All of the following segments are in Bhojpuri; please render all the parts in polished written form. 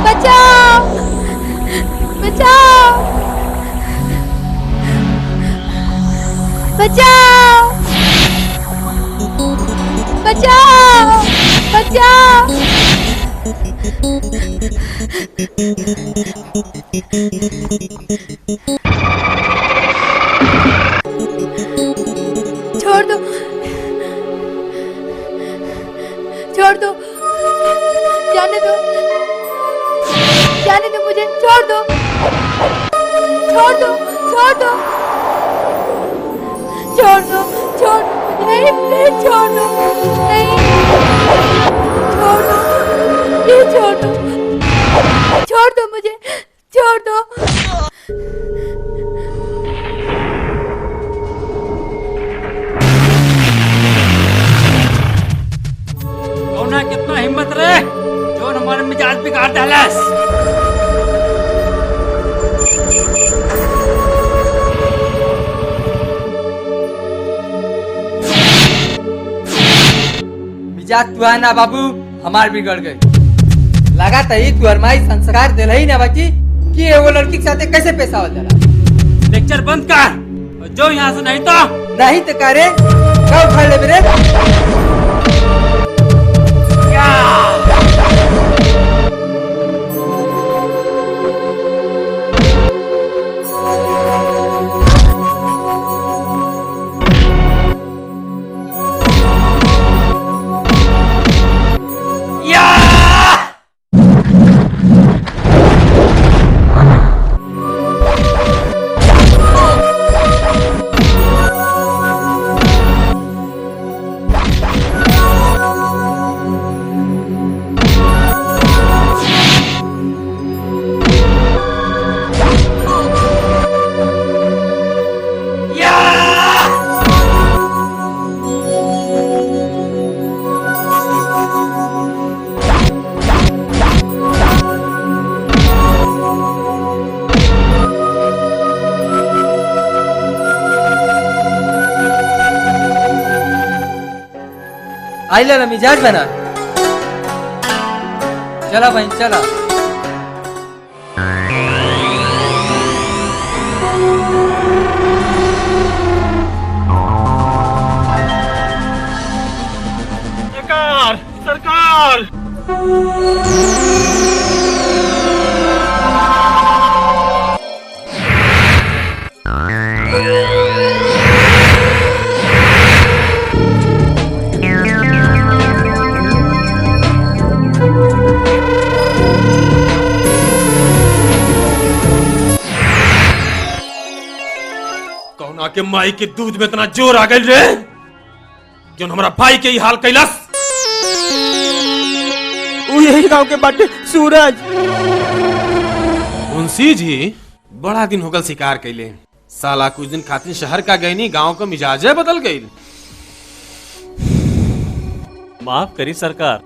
बचाओ बचाओ बचाओ बचाओ बचाओ बचाओ। छोड़ दो छोड़ दो, जाने दो, जाने दो मुझे, छोड़ दो छोड़ दो छोड़ दो छोड़ दो छोड़ दो, नहीं प्लीज छोड़ दो, नहीं छोड़ दो, प्लीज छोड़ दो मुझे, छोड़ दो। कौना कितना हिम्मत रे जो हमारे मिजाज बिगाड़ डालस। मिजाज तू है ना बाबू, हमार बिगड़ गई। लगा तही तू अरमाई संस्कार दिल ही ना बाकी कि वो लड़की के साथ कैसे पैसा हो जाला। लेक्चर बंद कर और जो यहाँ से नहीं तो करे कब उठा ले मेरे। आइला ना मिजाज बना। चला भाई चला। सरकार सरकार के माई के दूध में इतना जोर आ गई रे जो हमारा भाई के ही हाल कैलाश। यही गांव के बाटे सूरज। मुंशी जी बड़ा दिन हो गल शिकार कैले, साला कुछ दिन खातिर शहर का गईनी, गांव का मिजाजे बदल गई। माफ करी सरकार,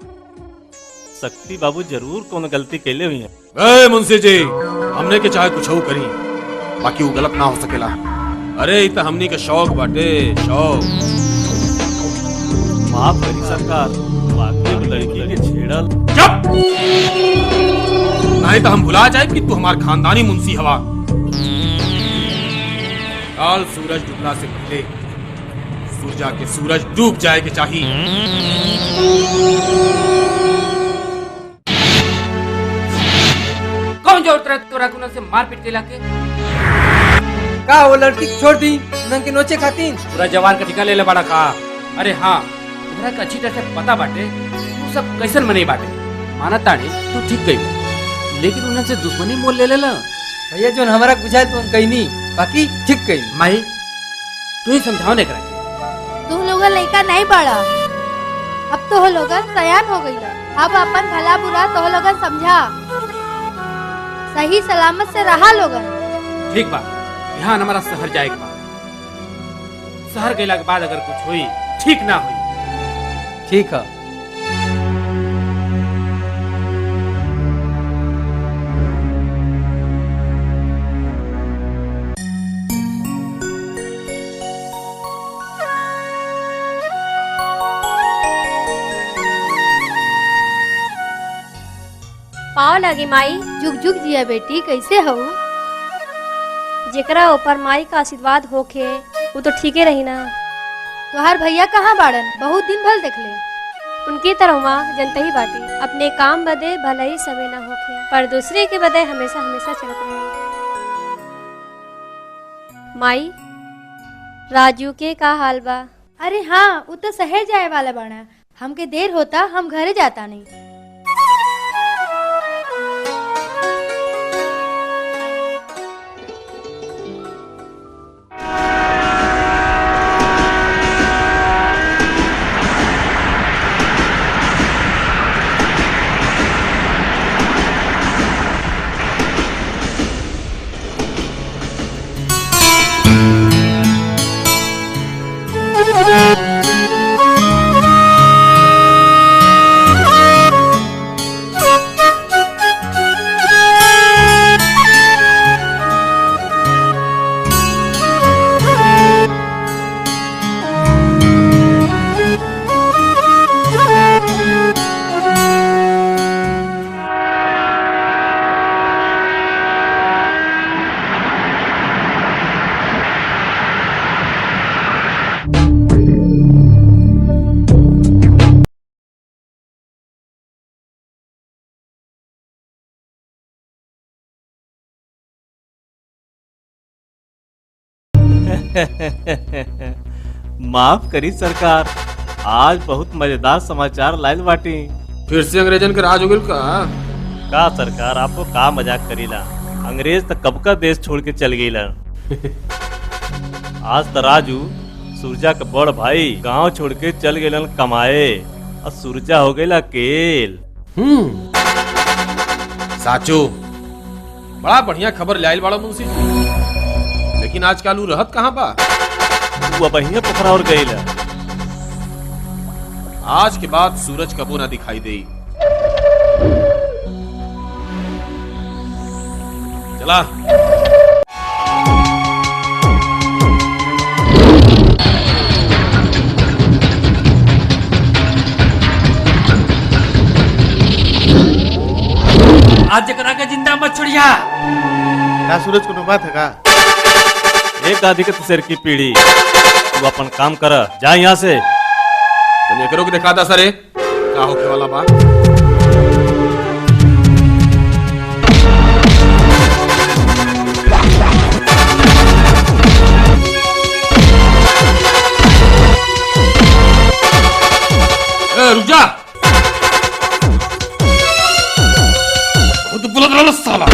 शक्ति बाबू जरूर कोनो गलती कैले हुई है। मुंशी जी हमने के चाहे कुछ हो करी, बाकी वो गलत ना हो सकेला। अरे इत हमनी के शौक बाटे, शौक। माफ करी सरकार, वाकई वो लड़की के छेड़ल। चुप! नहीं तो हम भुला जाए कि तू हमार खानदानी मुंशी हवा। काल सूरज डूबना से पहले सूरजा के सूरज डूब जाए के चाहिए। कौन जो उतरा तोरा कुना से मार पीट के लाके का वो लड़की छोड़ दी उनके नोचे खातिर। पूरा जवान का टिका ले ले बड़ा का। अरे हाँ तुम्हारा का अच्छी तरह से पता बाटे तू सब कैसन मने बाटे। माना ताने तू ठीक गई, लेकिन उन्हें से दुश्मनी मोल ले लेला। भैया जो हमारा बुझाए तो कहीं नहीं, बाकी ठीक गई। माही तू ही समझाओ ने करा। तुम लोग लड़का नहीं बड़ा, अब तो हो लोग सयान हो गई। अब अपन भला बुरा तो लोग समझा, सही सलामत से रहा लोग। ठीक बा, ध्यान हमारा शहर जाएगा बा। शहर गैला के बाद अगर कुछ हुई ठीक ना हुई। ठीक है। पाव लगी माई। जुग जुग जिया बेटी, कैसे हो? जेकरा ऊपर माई का आशीर्वाद होखे वो तो ठीके रही ना। तोहार भैया कहाँ बाड़न? बहुत दिन भल देखले। उनकी तरह माँ जनता ही बाटी, अपने काम बदे भले ही समय ना होखे पर दूसरे के बदे हमेशा हमेशा चलत रहे। माई, राजू के का हाल बा? अरे हाँ, वो तो शहर जाए वाला बाड़ा। हमके देर होता, हम घरे जाता नहीं। माफ करी सरकार, आज बहुत मजेदार समाचार लाइल बाटी। फिर से अंग्रेजन के राज हो गइल का सरकार, आपको का मजाक करीला? अंग्रेज तो कब का देश छोड़ के चल गईला। आज तो राजू सूरजा का बड़ भाई गांव छोड़ के चल गए कमाए और सूरजा हो गई अकेल। साचो बड़ा बढ़िया खबर लाइल बाड़ा मुंशी जी, लेकिन आजकल ऊ रहत कहाँ बा? वो बहिया पोखरा और गई। आज के बाद सूरज कबो ना दिखाई दे। चला आज जकरा के जिंदा मत छोड़िया। क्या सूरज को बात है का? एक गादी के सिर की पीढ़ी, तू अपन काम कर, जा यहाँ से। तो एकरो के दिखा दा सरे का होके वाला बा। रुक जा, खुद बुलंद रहो साला।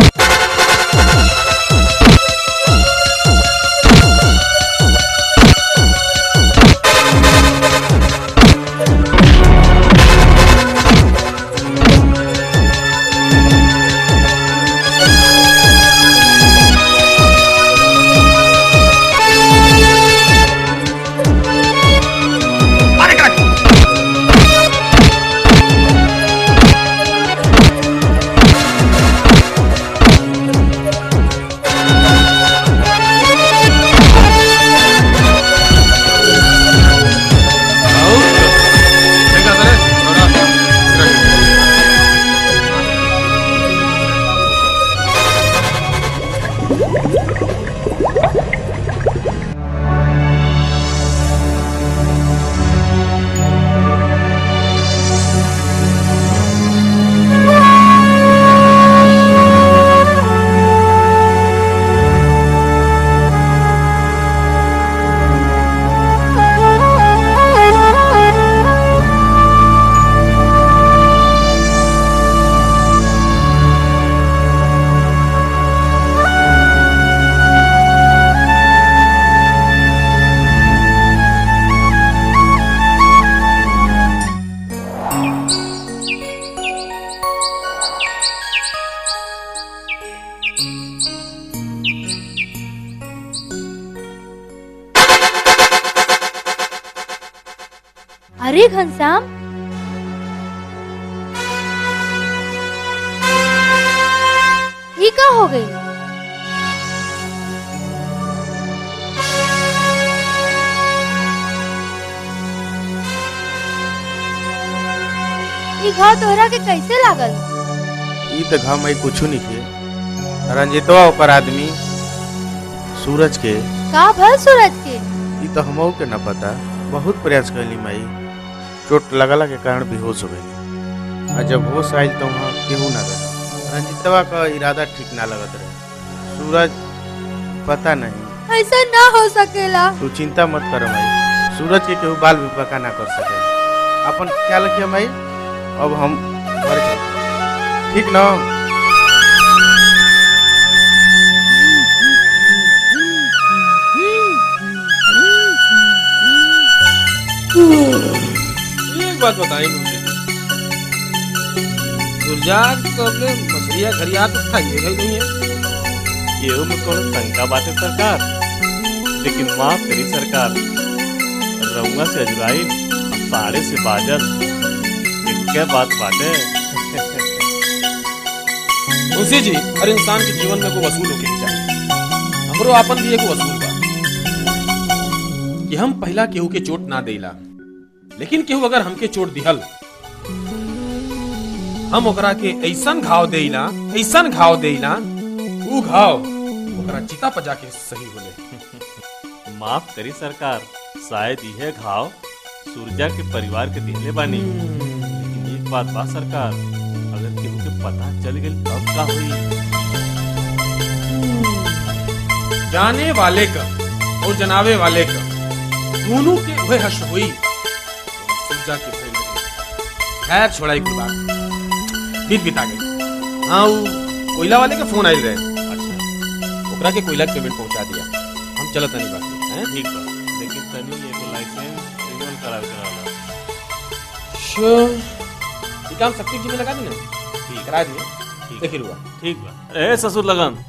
अरे घनश्याम, ये क्या हो गई? ये घाव तोहरा के कैसे लागल? ई तो घाव मई कुछ नहीं के। रंजितवा ओकर आदमी सूरज के का भल सूरज के? ई तो हमहू के न पता। बहुत प्रयास कैली माई, चोट लगला के कारण बेहोश हो गई। और जब होश आयल तो वहाँ केहू ना रहे। रंजितवा का इरादा ठीक ना लगत रहे। सूरज पता नहीं। ऐसा ना हो सकेला। तू चिंता मत कर माई, सूरज के केहू बाल विपका ना कर सके। अपन ख्याल रखिए माई। अब हम घर चलते हैं। ठीक ना? एक बात बताई मुझे, सुरजा तो अपने मछलियाँ घरिया तो खाइए गई नहीं है। केहू में कौन शंका बाटे सरकार, लेकिन माफ करी सरकार, रउआ से अजराइल साड़े से बाजल क्या बात बाटे। मुंशी जी, हर इंसान के जीवन में को वसूल होके चाहिए। हमरो आपन भी एगो वसूल बा कि हम पहला केहू के चोट ना देला, लेकिन केहू अगर हमके चोट दिहल, हम ओकरा के ऐसन घाव देला, ऐसन घाव देला, ऊ घाव ओकरा चिता पर जाके सही होले। माफ करी सरकार, शायद यह घाव सूरजा के परिवार के दिहले बानी। लेकिन एक बात बा सरकार, अगर केहू के पता चल गई तब का हुई? जाने वाले का और जनावे वाले का दोनों के वह हश हुई। सुरजा के फेल गई। खैर छोड़ाई कुल बात, बीत बिता गई। हाँ, वो कोयला वाले का फोन आयल रहे। अच्छा, ओकरा के कोयला के पेमेंट पहुंचा दिया। हम चलत नहीं बाकी हैं। ठीक बा, लेकिन तनी एगो लाइसेंस रिन्यूअल करावे के रहला। ये काम शक्ति जी में लगा दी ना? ठीक करा दिए। ठीक देखिए रुआ। ठीक बा। ए ससुर लगन,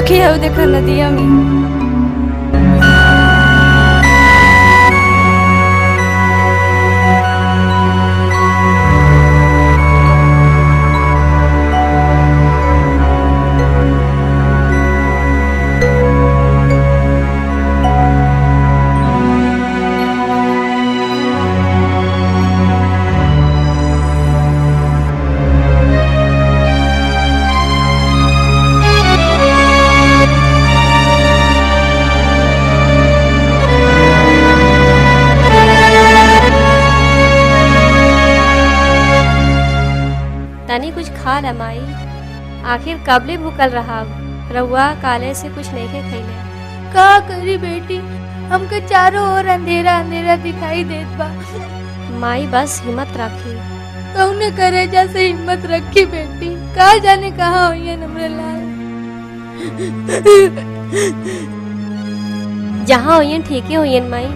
देखिए अब देखो नदिया में तनी कुछ खा ला माई। आखिर कबले भूखल रहा रउआ काले से कुछ नहीं के खैले। का करी बेटी, हमके चारों ओर अंधेरा अंधेरा दिखाई देत बा। माई बस हिम्मत रखी। कौने करेजा से हिम्मत रखी बेटी, का जाने कहाँ हुई हमरे लाल। जहाँ होयन ठीके होयन माई।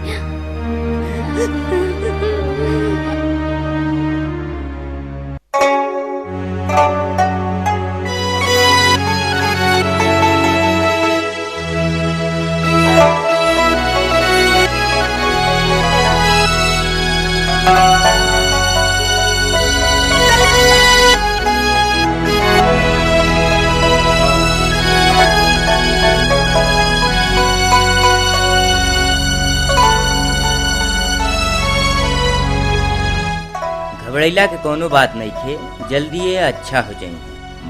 घबराइला के कोनो बात नहीं थे, जल्दी ये अच्छा हो जाए।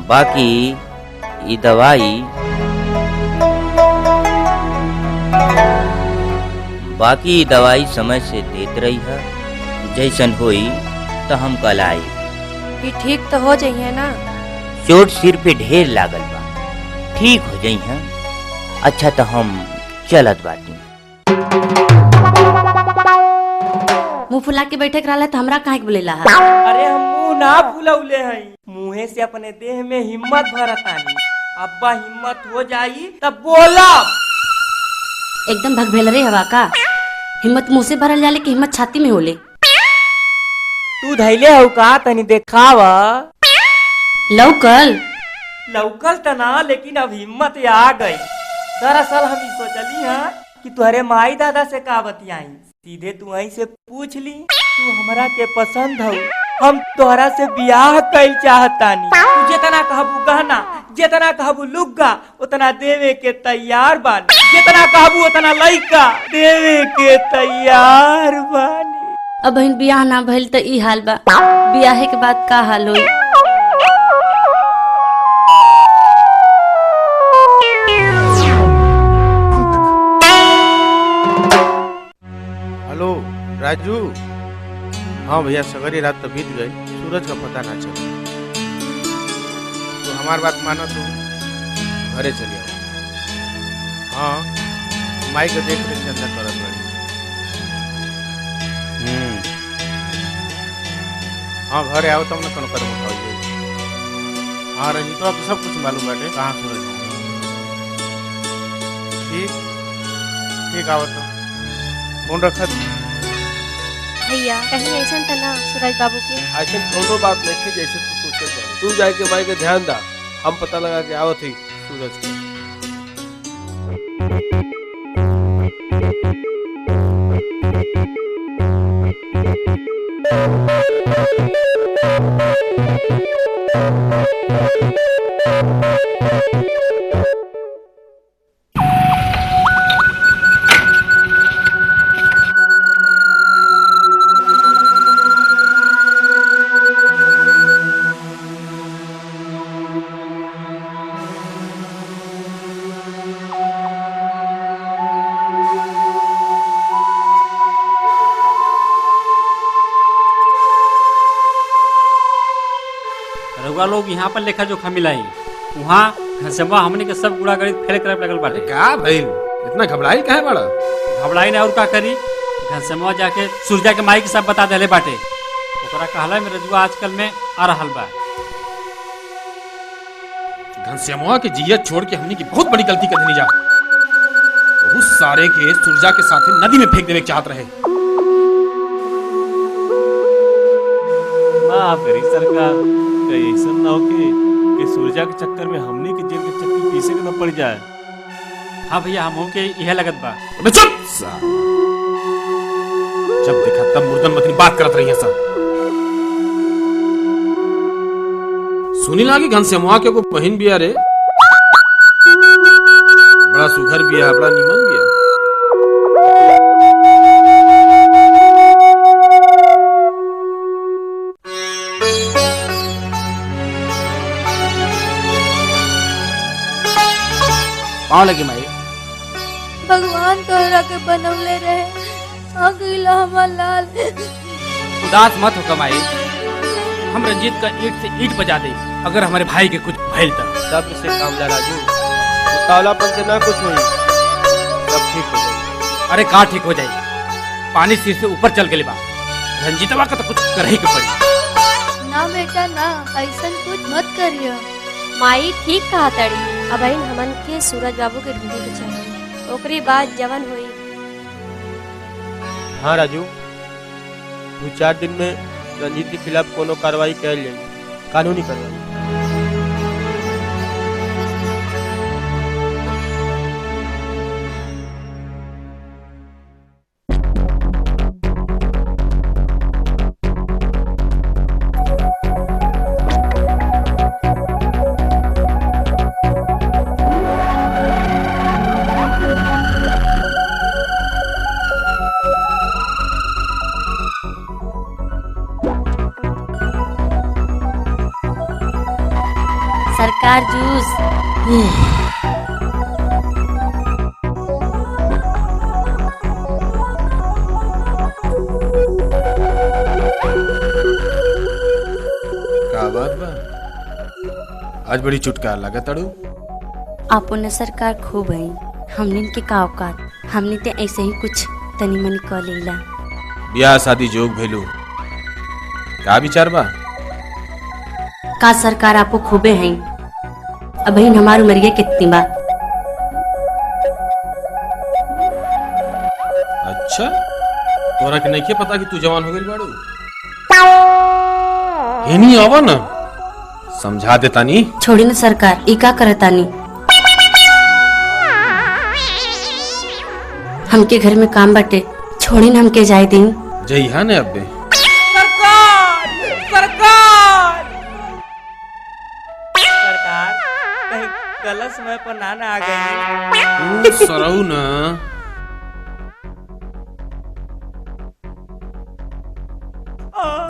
बाकी ये दवाई समय से देत रही है, जैसन होई तो हम कल आई। ये ठीक तो हो जाइए ना? चोट सिर पे ढेर लागल बा, ठीक हो जाई है। अच्छा तो हम चलत बाटी। मुंह फुला के बैठे रहला तो हमरा काहे के बोलेला? अरे हम मुंह ना फुलौले हई, मुंहे से अपने देह में हिम्मत भरतानी। अब्बा हिम्मत हो जाई तब बोला। एकदम भग भेल रे हवा का। हिम्मत मुंह से भरल जाले कि हिम्मत छाती में होले? तू धैले हो का, तनी देखावा। लौकल लौकल त ना, लेकिन अब हिम्मत आ गई। दरअसल हम सोचली हाँ कि तुहरे माई दादा से का बतियाई, सीधे तू वहीं से पूछ ली। तू हमरा के पसंद हो, हम तोहरा से बियाह कइल चाहतानी। तू जितना कहबू गहना, जितना कहबू लुग्गा, उतना देवे के तैयार बानी। जितना कहबू उतना लइका देवे के तैयार बानी। अब बहन बियाह ना भइल त ई हाल बा, बियाहे के बाद का हाल होई? हेलो राजू। हाँ भैया, सगरी रात तो बीत गई, सूरज का पता ना चला। तो हमार बात मानो, तुम घरे चले आओ। हाँ, माई को देख रेख चंदा करत बड़ी। हाँ घरे आओ तब न कोनो कदम उठाओ जाए। हाँ रंजीतो आपको सब कुछ मालूम बाटे कहाँ सूरज है। ठीक ठीक आओ तो फोन रखत। भैया कहीं ऐसा तो ना सूरज बाबू के? ऐसा कोनो बात नहीं है जैसे तू सोचत बाड़ी। तू जाए के माई के ध्यान दा, हम पता लगा के आवत ही सूरज के। रउआ लोग यहाँ पर लेखा जोखा मिलाई, वहाँ घसवा हमने के सब गुड़ा गणित फेल करे लगल बाटे। का भइल, इतना घबराई काहे बड़ा? घबराई ना और का करी, घसवा जाके सूरजा के माई के सब बता देले बाटे। ओकरा कहला में रजुआ आजकल में आ रहल बा। घनश्यामुआ के जियत छोड़ के हमने की बहुत बड़ी गलती कर देनी जा। बहुत सारे के सूरजा के साथ नदी में फेंक देवे के चाहत रहे। माफ करी सरकार, ऐसा ना हो कि सूरजा के चक्कर में हमने के जेल के चक्की पीछे के न पड़ जाए। हाँ भैया हम के यह लगत बा। अबे चुप सा। जब देखा तब मुर्दन मतनी बात करत रही है सब। सुनी लागी घनश्यामुआ के को बहन बिया रे, बड़ा सुघर बिया, बड़ा निमन बिया। पाँव लगी माई। भगवान तोहरा के बनवले रहे, अगला हमार लाल। उदास मत हो कमाई, हम रंजीत का ईंट से ईंट बजा दे अगर हमारे भाई के कुछ भइल तो। सब से काम ला राजू, उतावलापन से ना कुछ हुई, सब ठीक हो जाए। अरे का ठीक हो जाए, पानी सिर से ऊपर चल गए बा, रंजीतवा का तो कुछ कर ही के पड़ी। ना बेटा ना, ऐसा कुछ मत करियो। माई ठीक कहा तड़ी। अब हमन के सूरज बाबू के ढूंढे के चाहिए, ओकरी बाद जवन हुई। हाँ राजू, 2-4 दिन में रंजीत के खिलाफ कोनो कार्रवाई कैल जाए, कानूनी कार्रवाई। सरकार जूस। का बात बा, आज बड़ी चुटकार लागत अड़ू। आपने सरकार खूब है, हमने के का औकात, हमने ते ऐसे ही कुछ तनी मनी क लेला। ब्याह शादी जोग भेलू, का विचार बा? का सरकार आपको खूबे हैं, अब ही हमारी उम्र कितनी बा? अच्छा, तोरा के नहीं पता कि तू जवान हो गई बाड़ू? हेनी आवा ना, समझा देता नी। छोड़ी ना सरकार, ई का करता नी? हमके घर में काम बाटे, छोड़ी ना हमके जाए दिन। जई है ने अब्बे। सरकार, कहीं गलत समय पर ना आ गई। तू सरऊ ना।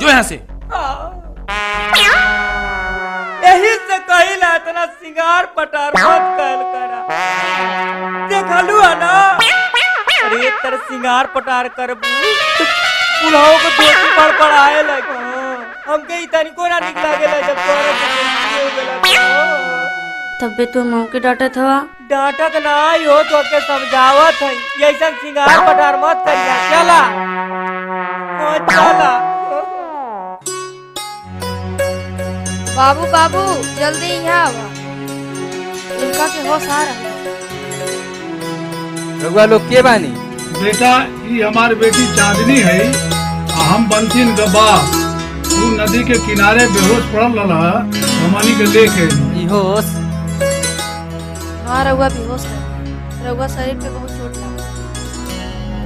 जो यहाँ से। यही से कही ला इतना सिंगार पटार मत कर करा। देखलू है ना, अरे तर सिंगार पटार कर बुढ़ाओ को धोती पड़ आए लगे। हमके इतनी को ना निक लागेला जब तोरा के हो गेला। तबे तो मऊ के डांटत हवा। डांटत ना हो तो के समझावत है, ऐसा सिंगार पटार मत करिया। चला चला। बाबू बाबू जल्दी यहाँ आवा, इनका के होश आ रहा है। रघुआ लोग के बानी? बेटा ये हमारी बेटी चांदनी है, हम बनतीन गबा। तू नदी के किनारे बेहोश पड़ल रहा, हमनी के लेके बेहोश। हाँ रउआ बेहोश है, रउआ शरीर पे बहुत चोट लगा,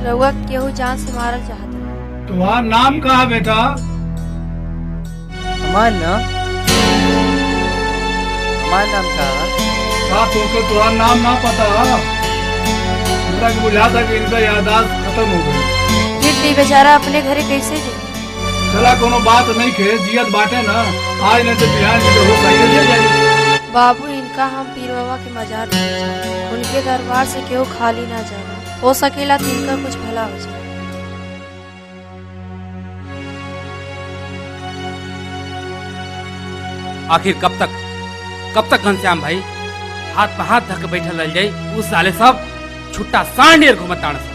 रउआ केहू जान से मारल चाहता। तुम्हारा नाम का है बेटा? हमार नाम का तुम्हारा नाम ना पता? हमरा के बुझा था कि इनका याददाश्त खत्म हो गई। फिर भी बेचारा अपने घरे कैसे जाए? चला कोनो बात नहीं खे, जियत बाटे ना, आज नहीं तो बिहार में हो जाए। बाबू इनका हम पीर बाबा के मजार ले जाए, उनके दरबार से केहू खाली ना जाए, हो सकेला तो इनका कुछ भला हो जाए। आखिर कब तक घनश्याम भाई हाथ पे हाथ धक बैठल रह जाए? उस साले सब छुट्टा सांडेर घुमत ताड़ सब।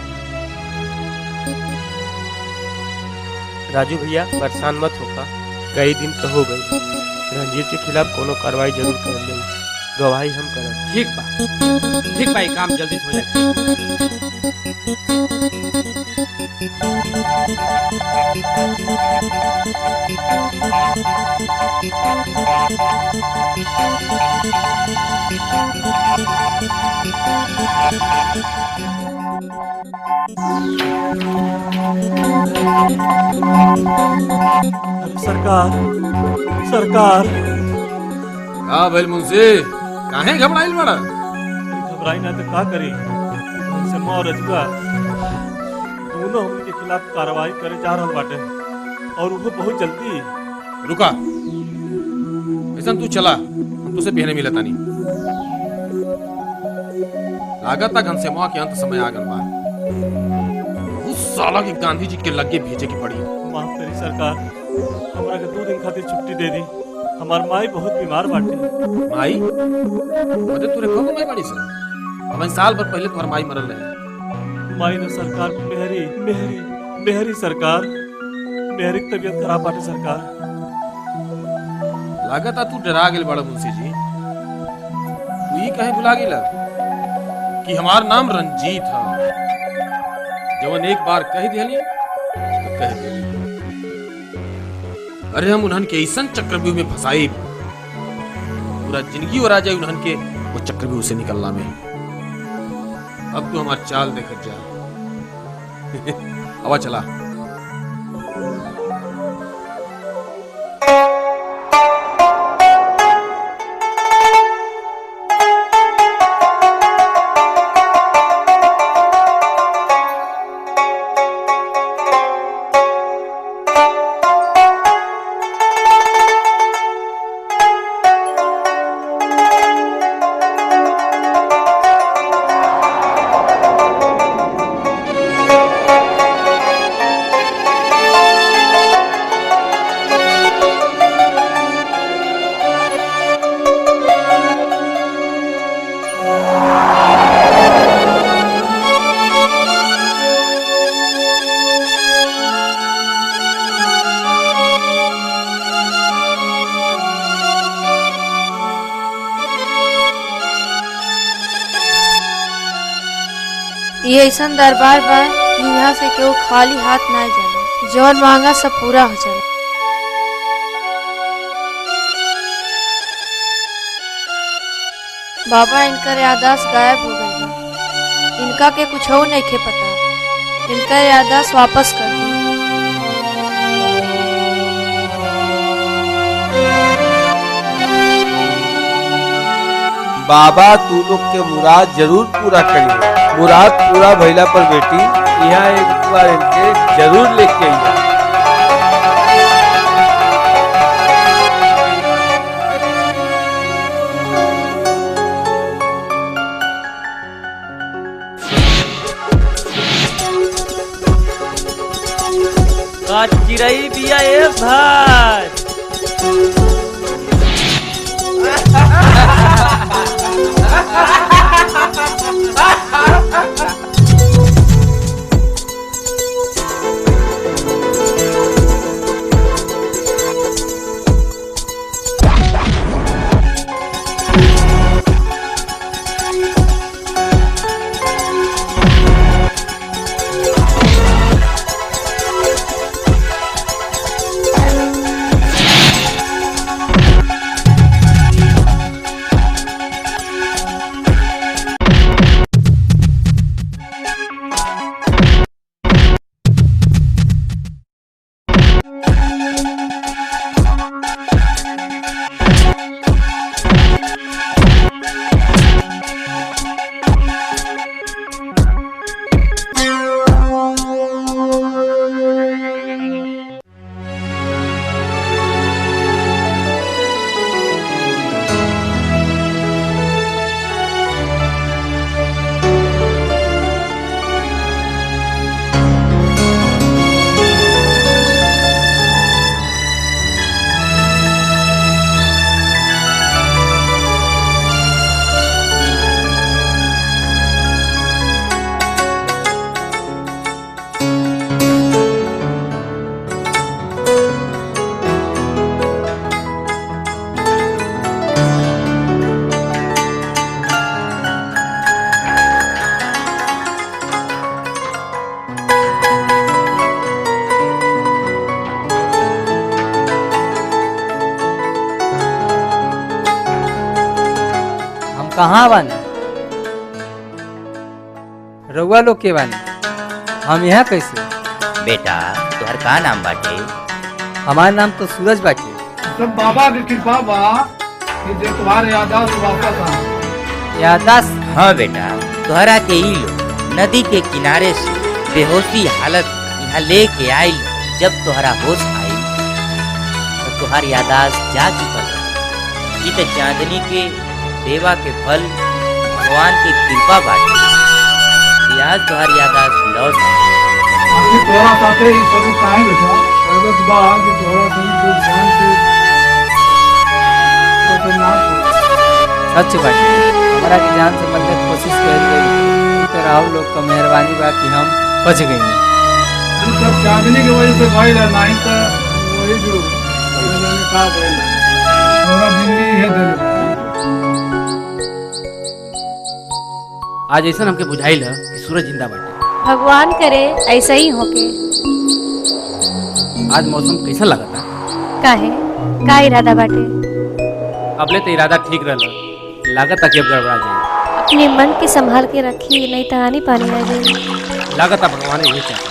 राजू भैया परेशान मत होका, कई दिन तो हो गई, रंजीत के खिलाफ कोनो कार्रवाई जरूर कर लेंगे, गवाही हम करब। ठीक बा, ये काम जल्दी से हो जाए। सरकार सरकार का भइल मुंशी काहे घबराइल बड़ा? घबराई ना तो का करी हमसे और रजुआ दोनों हमके खिलाफ कार्रवाई करे जा रहल बाटे और वो बहुत जल्दी। रुका ऐसा तू चला, हम तुझसे बिहने मिला तानी। लागत घनश्यामवा के अंत समय आ गल बा। उस साला के गांधी जी के लगे भेजे की पड़ी। माफ करी सरकार, हमरा के 2 दिन खातिर छुट्टी दे दी। हमार माई बहुत बीमार बाटे। माई मदद तूरे कब माई बाड़ी सर? हमें साल भर पहले तुम्हार माई मरल रहे। माई ने सरकार मेहरी मेहरी मेहरी सरकार, मेहरी की तबीयत खराब बाटे सरकार। लागत तू डरा गेल बड़ा मुंशी जी। तू ही कहीं भुला गेल कि हमार नाम रंजीत है। जवन एक बार कह दिहली तो कह दिहली। अरे हम उन्हन के ऐसा चक्रव्यूह में फंसाई, पूरा जिंदगी और आ जाए उन्हन के वो चक्रव्यूह से निकलना में। अब तो हमार चाल देखत जा। हवा चला। ये ऐसा दरबार बा कि यहाँ से केहू खाली हाथ ना जाला। जौन मांगा सब पूरा हो जाला। बाबा इनकर याददाश्त गायब हो गई बा। इनका के कुछ हो नहीं खे पता। इनका याददाश्त वापस कर दी। बाबा तू लोग के मुराद जरूर पूरा करिए। मुराद पूरा भइला पर बेटी यहाँ एक बार इनके जरूर लेके आइए। चिड़ई बिया ए भाई। कहाँ बन? रउआ लोग के बानी, हम यहाँ कैसे? बेटा तोहर का नाम बाटे? हमार नाम तो सूरज बाटे। सब बाबा की कृपा बा कि जे तुम्हारे यादाश्त वापस आ। यादाश्त? हाँ बेटा, तोहरा के ई लोग नदी के किनारे से बेहोशी हालत यहाँ लेके आई। जब तोहरा होश आई तो तोहार यादाश्त जा चुकल। ई तो चांदनी के सेवा के फल भगवान की कृपा बाटे कि आज तोहार यादाश्त लौट आई। आखिर तोरा साथे ई सब काहे बेटा? जरूरत बा कि तोरा सब कुछ ध्यान से तो ना सच बाटे, हमारा की जान से मरने की कोशिश कर गई तो राहुल लोग का मेहरबानी बा कि हम बच गई। ये सब चांदनी की वजह से भइल है, नहीं तो वही जो मैंने कहा भइल है। तोरा जिंदगी है दिल। आज ऐसा हमके बुझाइल है कि सूरज जिंदा बाटे। भगवान करे ऐसा ही होके। आज मौसम कैसा लगा था? काहे का इरादा बाटे? अबले तो इरादा ठीक रहला, लागत कि अब गड़बड़ा जाए। अपने मन के संभाल के रखी, नहीं तो आनी पानी आ जाए। लागत भगवान यही चाहता।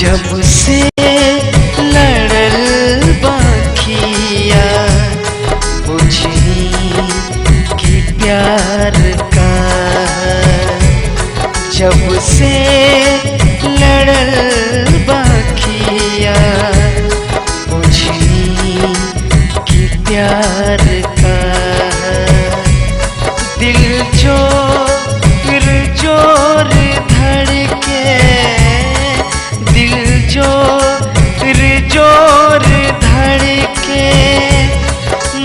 जब से लड़ल बाखिया बुझनी कि प्यार का। जब से लड़ल बाखिया बुझनी कि प्यार का। दिल जोर जोर धड़के, दिल जोर धड़के,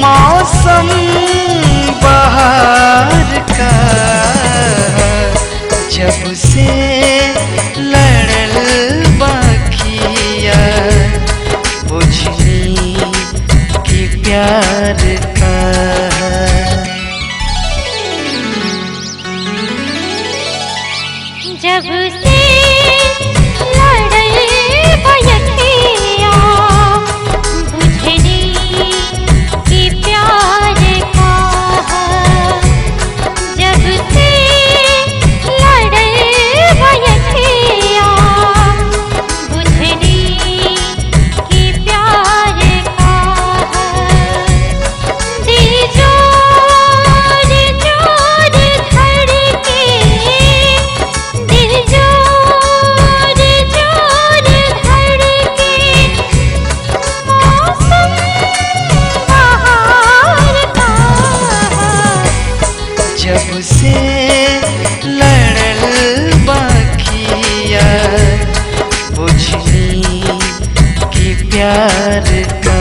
मौसम बहार का। जब से लड़ल बाखिया बुझनी कि प्यार का। जब से लड़ल बयखिया बुझनी कि प्यार का। जब से लड़ल बयखिया बुझनी कि प्यार का। दिल जोर जोर धड़के, दिल जोर जोर धड़के, मौसम बहार का। जब से लड़ल बाखिया बुझनी कि प्यार का।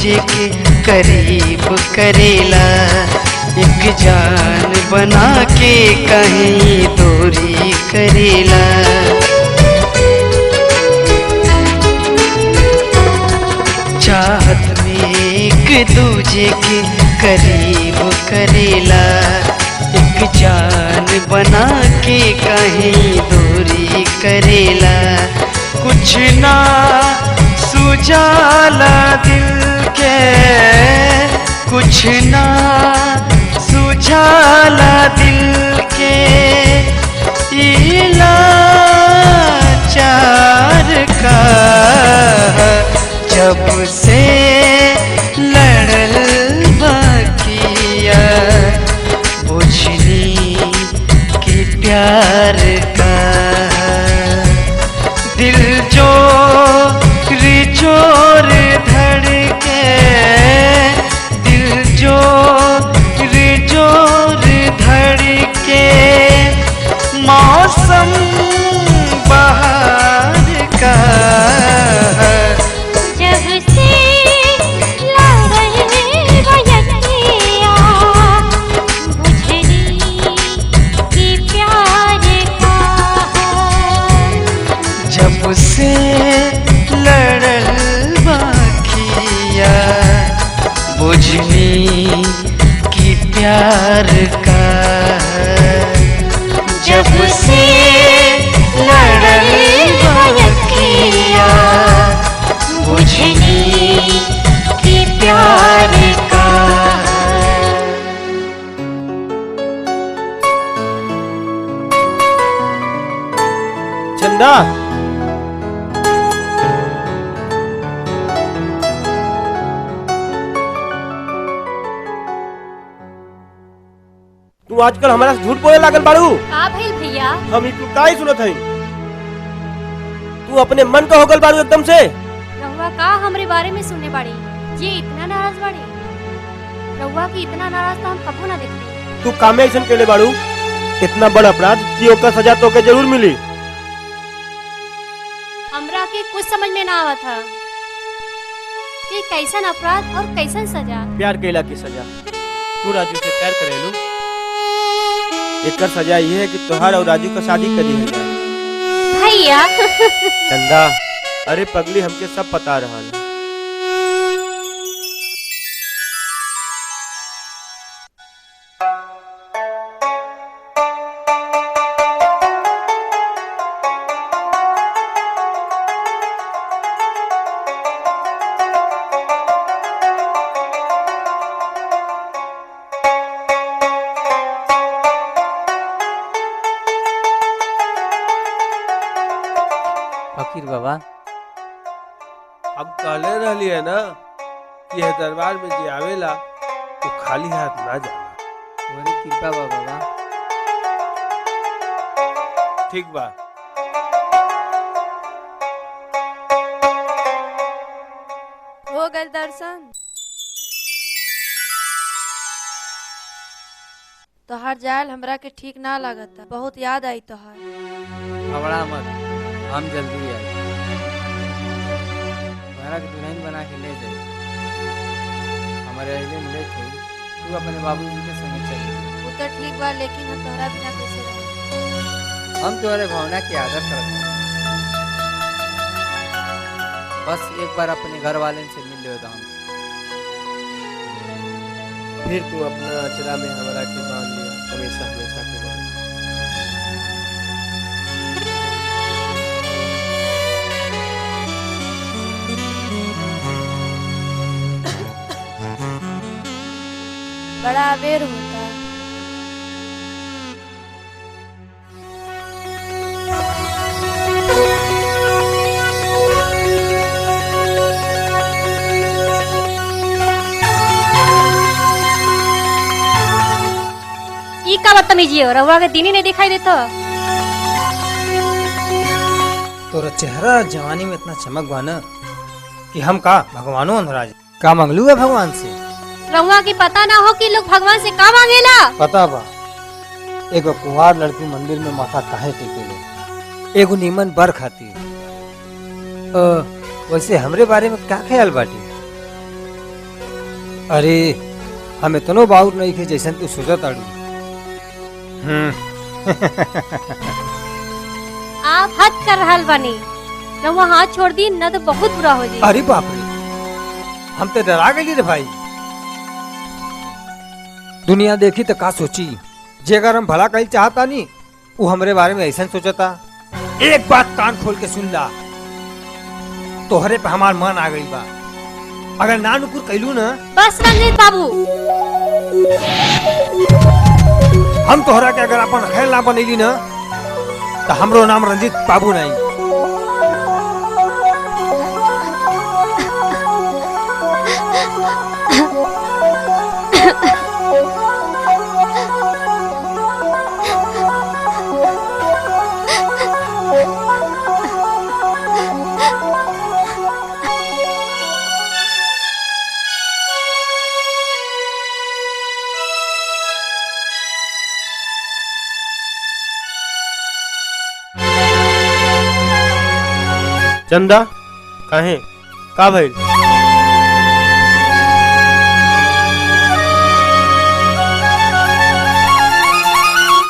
दूजे के करीब करेला, एक जान बना के कहीं दूरी करेला। चाहत में एक दूजे के करीब करेला, एक जान बना के कहीं दूरी करेला। कुछ ना सुझाला दिल के, कुछ ना सुझाला दिल के, लाचार का जब से लड़ल बाकिया, बुझली कि प्यार का दिल जो चोर धड़के, दिल जो जोर धड़के, मौसम बहार का जब से लड़ल बयतिया, बुझली कि प्यार का। जब से लड़ल बाकिया, बुझली कि प्यार का। जब से लड़ल बाकिया, बुझली कि प्यार का। चंदा, तू आजकल हमारा झूठ बोले लागल बाड़ू। का भइल भैया? हम तू का ही सुनत हई। तू अपने मन का होगल बाड़ू एकदम से। रहुआ का हमरे बारे में सुनने बाड़ी? ये इतना नाराज बाड़ी? रहुआ की इतना नाराज तो हम कबू ना देखते। तू कामे ऐसन केले बाड़ू, इतना बड़ा अपराध कि ओकर सजा तो के जरूर मिली। हमरा के कुछ समझ में ना आवा था कि कैसन अपराध और कैसन सजा। प्यार कैला की सजा। तू राजू से प्यार करेलू, एकर सजा ये है कि तोहार और राजू का शादी करी है भैया। चंदा, अरे पगली हमके सब पता रहा है। फकीर बाबा, अब कहले रहली है ना कि यह दरबार में जे आवेला वो खाली हाथ ना जाला। तुम्हारी कृपा बा बाबा। ठीक बा। हो गए दर्शन। तोहार जायल हमरा के ठीक ना लागता, बहुत याद आई तोहार। घबरा मत, हम जल्दी आए। तुम्हारा के दुल्हन बना के ले जाए। हमारे अहले मिले थे, तू अपने बाबूजी के संग चली। वो तो ठीक बा, लेकिन हम तोहरा बिना कैसे रहे? हम तुम्हारे भावना की आदर करते हैं। बस एक बार अपने घर वाले से मिल लो हम। फिर तू अपना अचरा में हमरा के बांध लिया हमेशा हमेशा के बाद। बड़ा अबेर होता। ई का बदतमीजी है? रहुआ के दिन ही नहीं दिखाई देता। तोरा चेहरा जवानी में इतना चमक बा ना कि हम का भगवानो अंधराज का मंगलू है भगवान से। रहुआ की पता ना हो कि लोग भगवान से का मांगेला? पता बा, एगो कुंवार लड़की मंदिर में माथा काहे टेकेले? एगो नीमन बर खातिर। वैसे हमरे बारे में क्या ख्याल बाटी? अरे हम इतनो बाउर नहीं थे जैसन तू सोचत आड़ू। आप हद कर रहल बानी। रउआ हाथ छोड़ दी न तो बहुत बुरा हो जाई। अरे बाप रे, हम तो डरा गई रे भाई। दुनिया देखी तो का सोची, जे अगर हम भला कहीं चाहता नहीं वो हमरे बारे में ऐसा सोचता। एक बात कान खोल के सुन ला, तोहरे पे हमार मन आ गई बा। अगर ना नुकुर कैलू ना, बस रंजीत बाबू, हम तोहरा के अगर अपन खैर ना बनेली ना तो हमरो नाम रंजीत बाबू नहीं। चंदा काहे का भइल?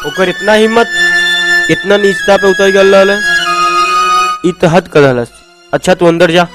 ओकर इतना हिम्मत, इतना नीचता पे उतर गल रहल, इ तो हद कर रहलस। अच्छा तू अंदर जा।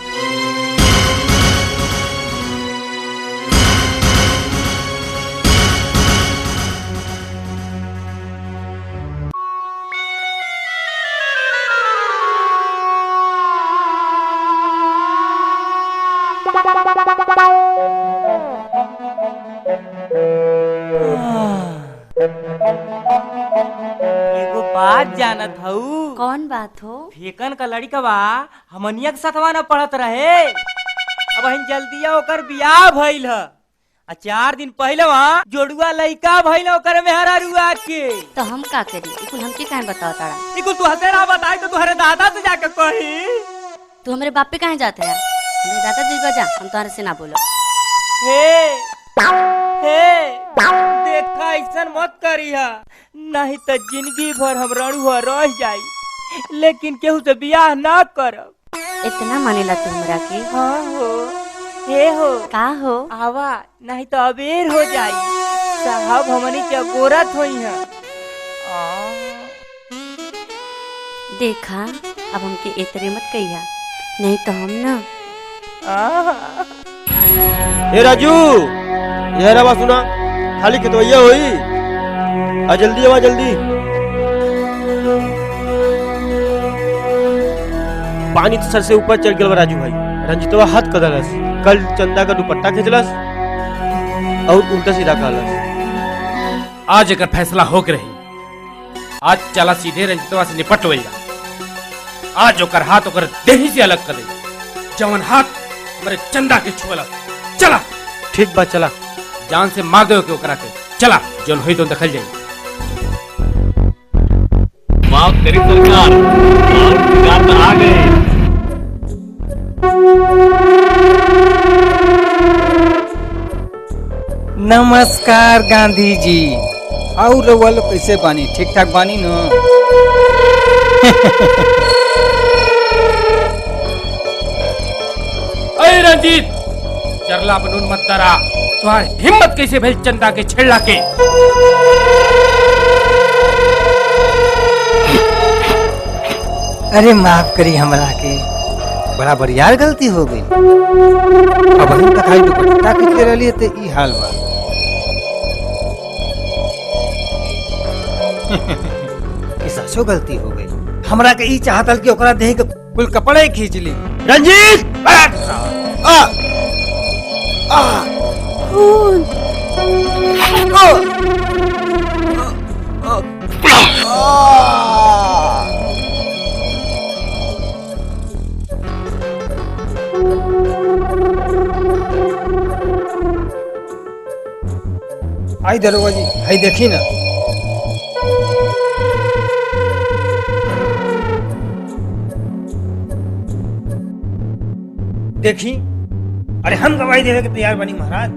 एगो बात जानत हऊ? कौन बात हो? फेकन का लड़का बा हमनिया के साथवा न पढ़त रहे। अब हम जल्दिया ओकर बियाह भइल ह। 4 दिन पहले वहाँ जोड़ुआ लइका भइल ओकर मेहरारुआ के। तो हम का करी? इकुल हमके काहे बताओ तारा? इकुल तू हतेरा बताई तो तुहरे दादा से जाके कही। तू हमरे बाप पे काहे जाते है? हमरे दादा जी जा, हम तुम्हारे से ना बोलो। हे देखा ऐसन मत करिहा, नहीं तो जिंदगी भर हम रणुआ रह जाई। लेकिन केहू से बियाह ना करब। इतना मानेला तू हमरा के? हाँ हो, हे हो का हो? आवा नहीं तो अबेर हो जाई। साहब हमनी के गोरत होई है। देखा अब हमके एतरे मत कहिया, नहीं तो हम ना। ए राजू, ये रवा सुना, खाली खेतवैया होई। आ जल्दी आवा जल्दी। पानी तो सर से ऊपर चढ़ गया राजू भाई। रंजितवा हद कदलस, कल चंदा का दुपट्टा खींचलस और उल्टा सीधा कहलस। आज अगर फैसला होके रही, आज चला सीधे रंजितवा से निपट वैया। आज ओकर हाथ ओकर देही से अलग कर दे, जवन हाथ हमारे चंदा के छुअला। चला ठीक बा, चला जान से मार दो के ओकरा के। चला जौन होई तो दखल जाई। माफ करी सरकार, और सरकार में आ गए। नमस्कार गांधी जी। और रउआ लोग कैसे बानी? ठीक ठाक बानी न? अरे रंजीत, चरला बनून मत डरा। तुम्हारी हिम्मत कैसे भेल चंदा के छेड़ला के? अरे माफ करी हमरा के, बड़ा बरियार गलती हो गई। अब हम तक खाई दुपट्टा खींच के रही तो ई हाल बा। ई सचो गलती हो गई। हमरा के ई चाहतल कि ओकरा देह के कुल कपड़े खींच ली। रंजीत आई दरोगा जी, आई देखी ना। देखी, अरे हम गवाही देवे के तैयार बनी महाराज।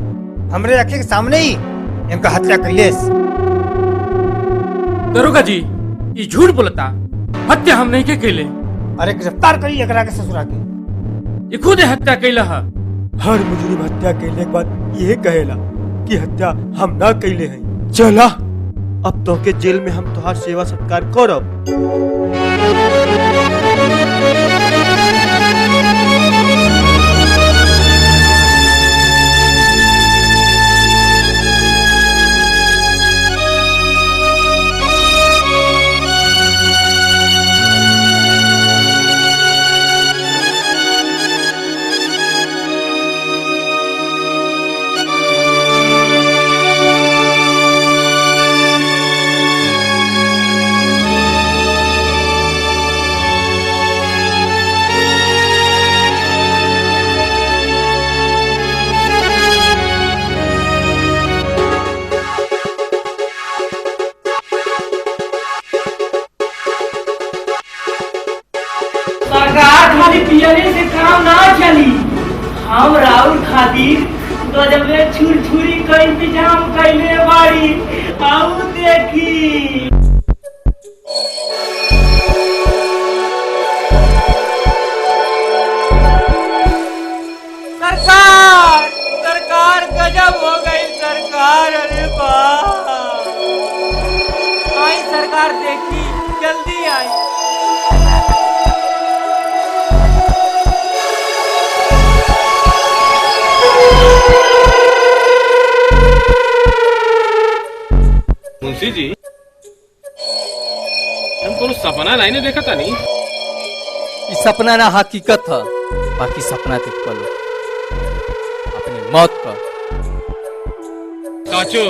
हमरे रखे के सामने ही इनका हत्या कैलेस। दरोगा जी, ये झूठ बोलता। हत्या हम नहीं के कैले। अरे गिरफ्तार करी एकरा के ससुरा के। ये खुद हत्या कैला है। हर मुजरिम हत्या कैले के बाद ये कहेला कि हत्या हम ना कैले हैं। चला अब तो के जेल में हम तोहार सेवा सत्कार करब। सरकार खाली पियने से काम ना चली। हम राहुल खातिर गजब में छुरछुरी का इंतजाम कैले बाड़ी। आओ देखी। सरकार सरकार गजब हो गई सरकार। अरे बाप आई सरकार देखी जल्दी आई। मुंशी जी हम कोनो सपना नहीं ने देखा था नहीं। इस सपना ना हकीकत है, बाकी सपना देख पलो अपने मौत का। साचो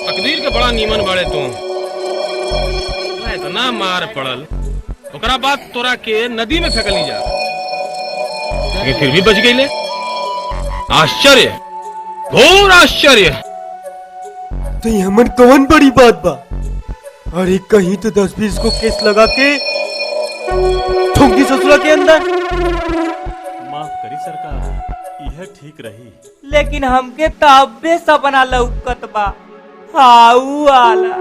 तकदीर के बड़ा नीमन बड़े तू। इतना मार पड़ल ओकरा बाद तोरा के नदी में फेंकल नहीं जा, लेकिन फिर भी बच गई ले। आश्चर्य, घोर आश्चर्य। तो हमन कौन बड़ी बात बा? अरे कहीं तो 10-20 को केस लगा के ठोंकी ससुरा के अंदर। माफ करी सरकार, यह ठीक रही। लेकिन हमके तब्बे सपना लौकत बा। हाउ आला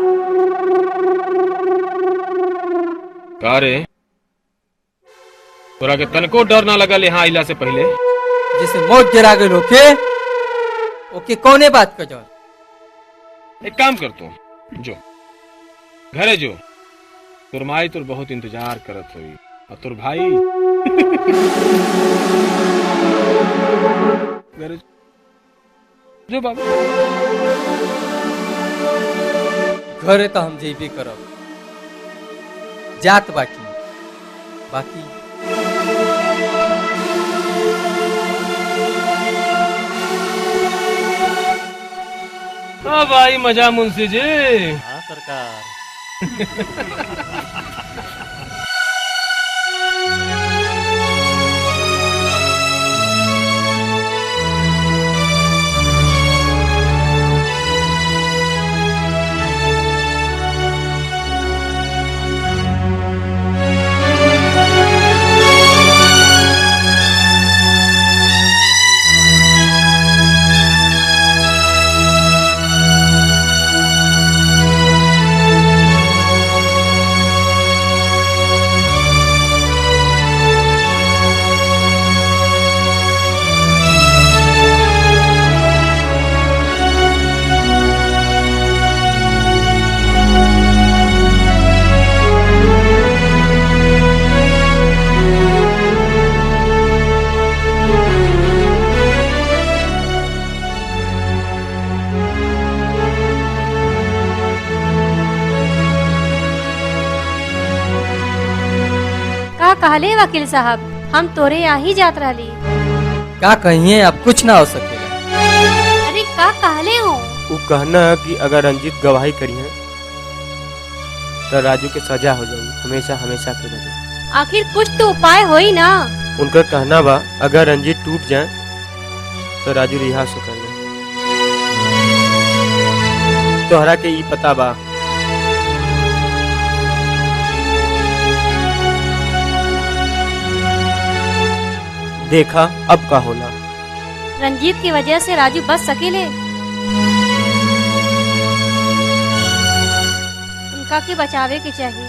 का रे तोरा के तनको डर ना लगल यहाँ आइला से पहले? जैसे मौत गिरा गए होके ओके कौने बात का डर? एक काम कर तू जो घरे जो तोर माई तोर बहुत इंतजार करत हुई और तोर भाई घरे जो बाबू। घरे तो हम जेबे करब, जात बाकी बाकी हाँ भाई मजा मुंशी जी। हाँ सरकार। कहले वकील साहब हम तोरे यहाँ ही जात रही। का कहिए अब कुछ ना हो सकेगा। अरे का कहले हो? वो कहना है कि अगर रंजीत गवाही करी है तो राजू के सजा हो जाएगी हमेशा हमेशा के लिए। आखिर कुछ तो उपाय हो ही ना। उनका कहना बा अगर रंजीत टूट जाए तो राजू रिहा से कर ले। तोहरा के ई पता बा देखा अब का होला। रंजीत की वजह से राजू बच सकेले। उनका के बचावे के चाहिए।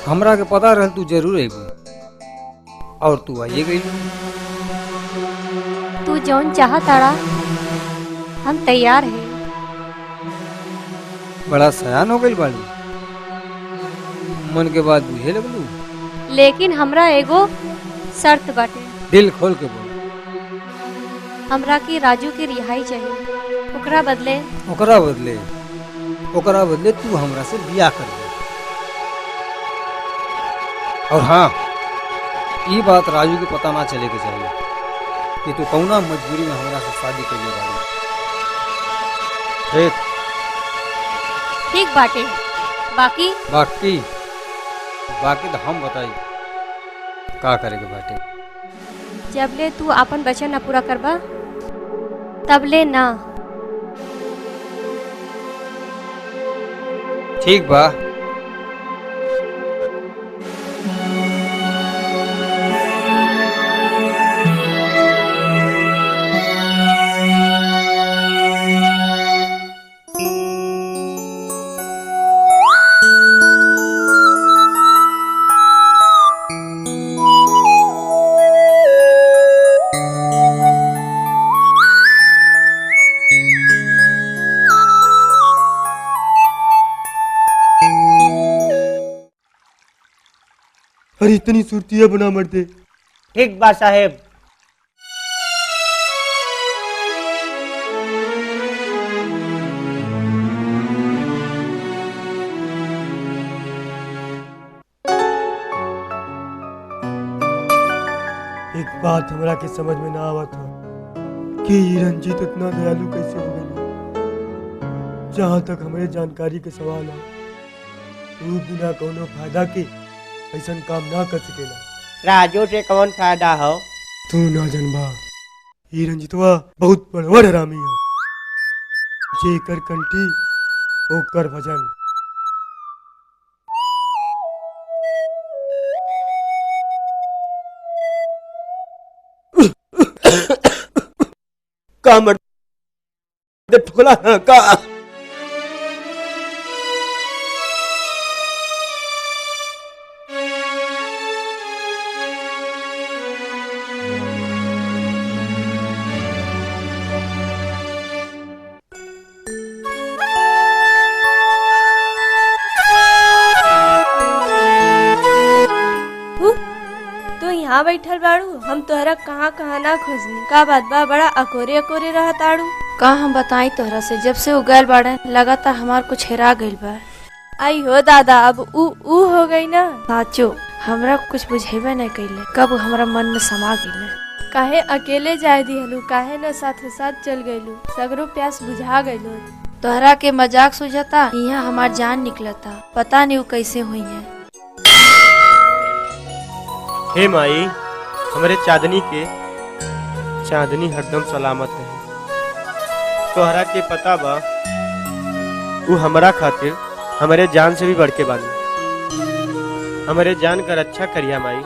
हमरा के पता रहल तू जरूर अबू और तू आइए गई। तू जौन चाह ताड़ा हम तैयार हैं। बड़ा सयान हो गई बाड़ी, मन के बाद बुझे लगलू। लेकिन हमरा एगो शर्त बाटे। दिल खोल के बोल। हमरा की राजू की रिहाई चाहिए। ओकरा बदले तू हमरा से बियाह कर दे। और हाँ, ये बात राजू के पता ना चले के चाहिए कि तू कौना मजबूरी में हमरा से शादी कर ले बाड़ी। ठीक बाटे। बाकी तो हम बताई का करे के बाटे। जबले तू अपन वचन न पूरा करबा तबले ना। ठीक बा। अरे इतनी सुर्तियाँ बना मरते। ठीक बा साहेब। एक बात हमरा के समझ में ना आवत हो कि रंजीत इतना दयालु कैसे हो गई। जहाँ तक हमारे जानकारी के सवाल है, तू बिना कोनो फायदा के ऐसा काम ना कर सकेला। राजू से कौन फायदा हो? तू ना जनबा, ये रंजीतवा बहुत बड़वर हरामी है। जेकर कंठी ओकर भजन। का मर दे ठोला ना का। यहाँ बैठल बाड़ू, हम तोहरा कहाँ कहाँ ना खोजनी। का बात बा, बड़ा अकोरे अकोरे रह ताड़ू। का हम बताई तोहरा से, जब से उगल बाड़े लगातार हमार कुछ हेरा गइल बा। आई हो दादा, अब ऊ हो गई ना। साचो हमरा कुछ बुझेबे नहीं कइले, कब हमरा मन में समा गइले। काहे अकेले जाए दिहलू, काहे न साथे साथ चल गइलू। सगरो प्यास बुझा गइलो। तोहरा के मजाक सुझता, यहाँ हमार जान निकलता। पता नहीं वो कैसे हुई है। हे माई, हमारे चांदनी हरदम सलामत है। तोहरा के पता बा, वो हमारा खातिर हमारे जान से भी बढ़ के बानी। हमारे जान का रक्षा करिया माई।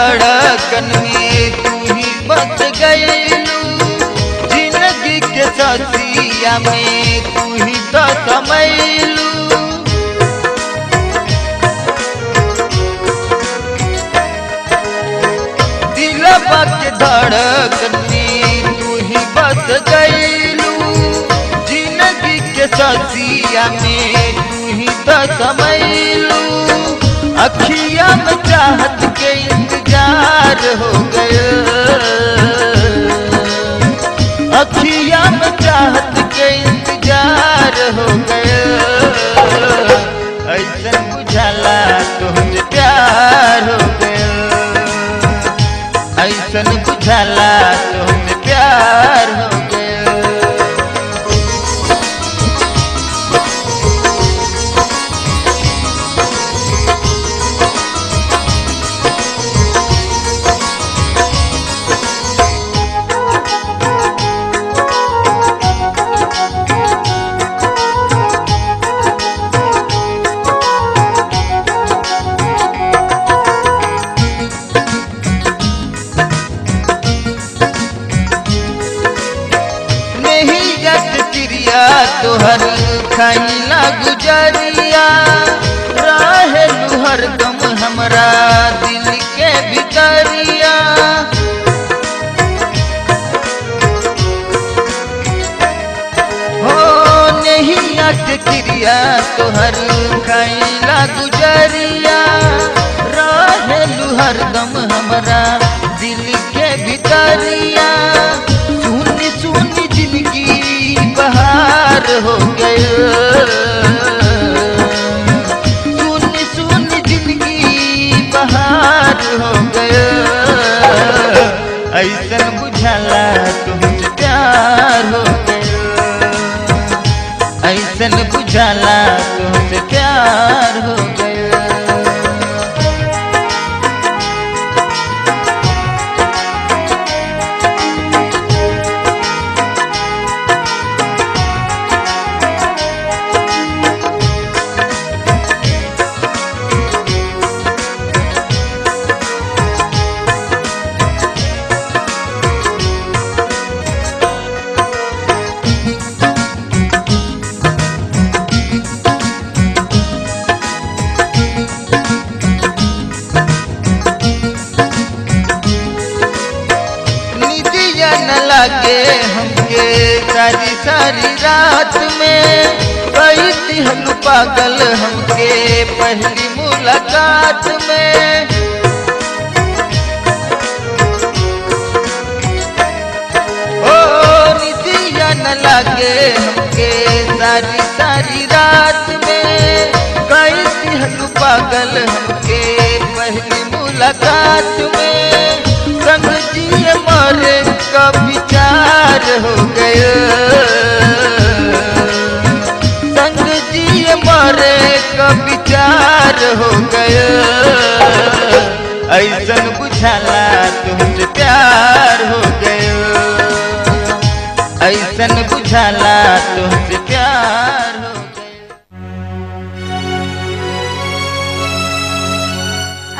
धड़कन में तू ही बस गईलू, जिंदगी के ससिया में तू ही तो समैलू। दिलवा के धड़कन में तू ही बस गईलू, जिंदगी के ससिया में तू ही तो समैलू। अखिया में चाहत के इंतजार हो गया, अखिया में चाहत के इंतजार हो गया। ऐसा बुझाला तुमसे प्यार हो गया, ऐसा बुझाला तुमसे प्यार हो गया। तोहर खैला गुजरिया रहेलू हरदम हमरा दिल के भितरिया। हो नहिया के क्रिया तोहर खैला गुजरिया रहेलू हरदम हमरा दिल के भितरिया। सुनी सुनी जिंदगी बहार हो गया, सुनी सुनी जिंदगी बहार हो गया। ऐसा बुझाला तुमसे प्यार हो गया, ऐसा बुझाला तुमसे प्यार हो गया। लागे हमके सारी सारी रात में, कई दिहन पागल हमके पहली मुलाकात में। ओ निदिया न लागे हमके सारी सारी रात में, कई दिहन पागल हमके पहली मुलाकात में। संग जिए मरे का विचार हो गया, संग जिए मरे का विचार हो गया। ऐसा बुझाला तुमसे प्यार हो गया, ऐसा बुझाला तुमसे प्यार हो गया।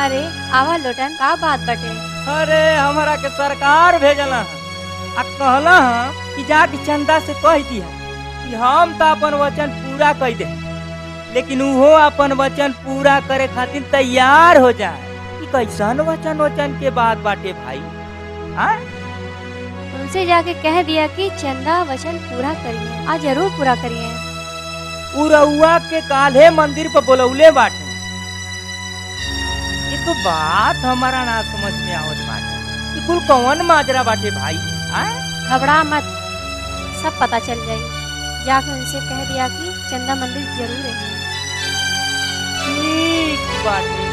अरे आवा लोटन का बात बटे? अरे हमारा के सरकार भेजला आ कहला कि जाके चंदा से कह दिया कि हम तो अपन वचन पूरा कर दे, लेकिन वो अपन वचन पूरा करे खातिर तैयार हो जाए। कि कैसन वचन के बात बाटे भाई? हाँ उनसे जाके कह दिया कि चंदा वचन पूरा करिए, आज जरूर पूरा करिए। उरउआ के काल्हे मंदिर पर बोलौले बाटे। तो बात हमारा ना समझ में आवत बाटे कि कुल कौन माजरा बाटे भाई? घबरा मत, सब पता चल जाई। जाकर उनसे कह दिया कि चंदा मंदिर जरूर है। ठीक बाटे।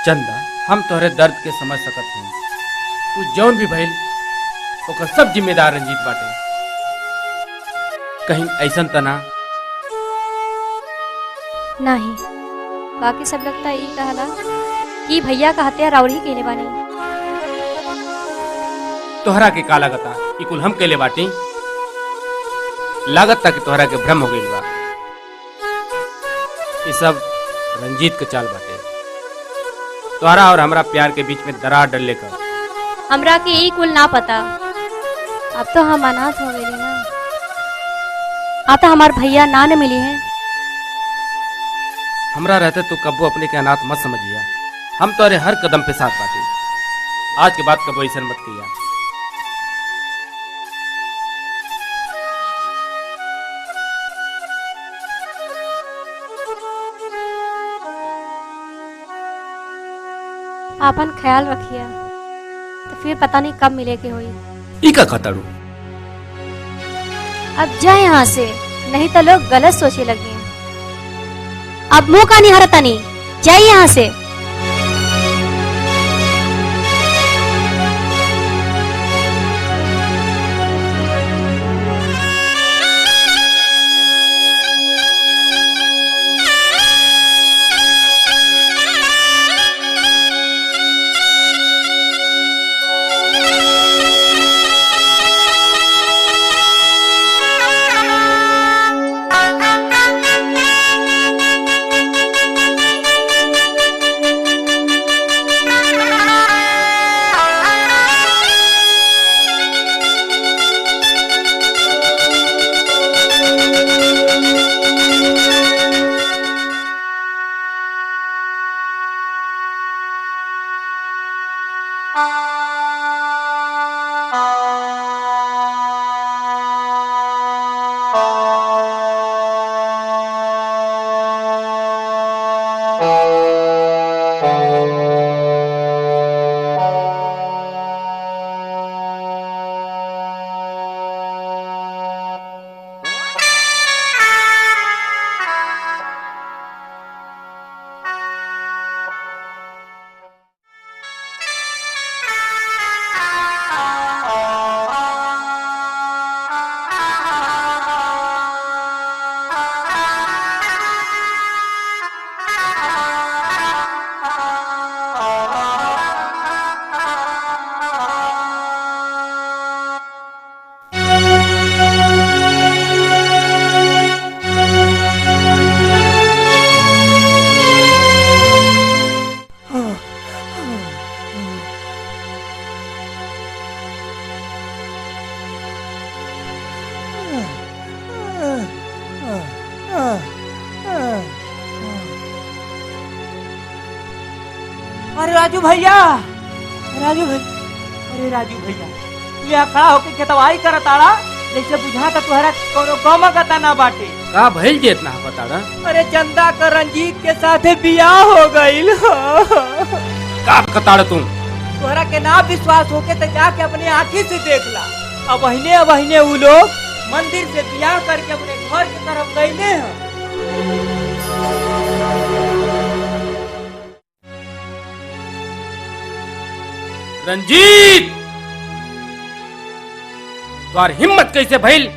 चंदा हम तोहरे दर्द के समझ सकत हूँ। तू जौन भी भइल ओकर सब जिम्मेदार रंजीत बाटे। कहीं ऐसन तना नहीं, बाकी सब लगता यही कहला कि भैया का हत्या राउरी केले बानी। तोहरा के का लागता कि कुल हम केले बाटी? लागत कि तोहरा के भ्रम हो गइल बा। ये सब रंजीत के चाल बाटे। तोहरा और हमरा प्यार के बीच में दरार डलले का। हमरा के यही कुल ना पता। अब तो हम अनाथ हो गए ना। अब तो हमार भैया ना न मिली है। हमरा रहते तो कब्बो अपने के अनाथ मत समझिया। हम तोरे हर कदम पे साथ बाटे। आज के बाद कब्बो ऐसा मत किया। आपन ख्याल रखिए, तो फिर पता नहीं कब मिले के होई। ई का खतड़ू? अब जा यहाँ से, नहीं तो लोग गलत सोचे लगे। अब मुंह का नहीं हरता नहीं, जाइए यहाँ से। अरे राजू भैया, राजू भैया, अरे राजू भैया, तू यहाँ खड़ा होके खेतवाई करताड़ा जैसे बुझाता तुहरा कोनो गम गता ना बाटे। का भइल जे इतना बताड़ा? अरे चंदा का रंजीत के साथे बियाह हो गईल। का कताड़ तू? तोहरा के ना विश्वास होके तो जाके अपने आँखी से देख ला। अब अहिने वो लोग मंदिर से बियाह करके अपने घर की तरफ गईले हैं। रंजीत, तुम्हार हिम्मत कैसे भइल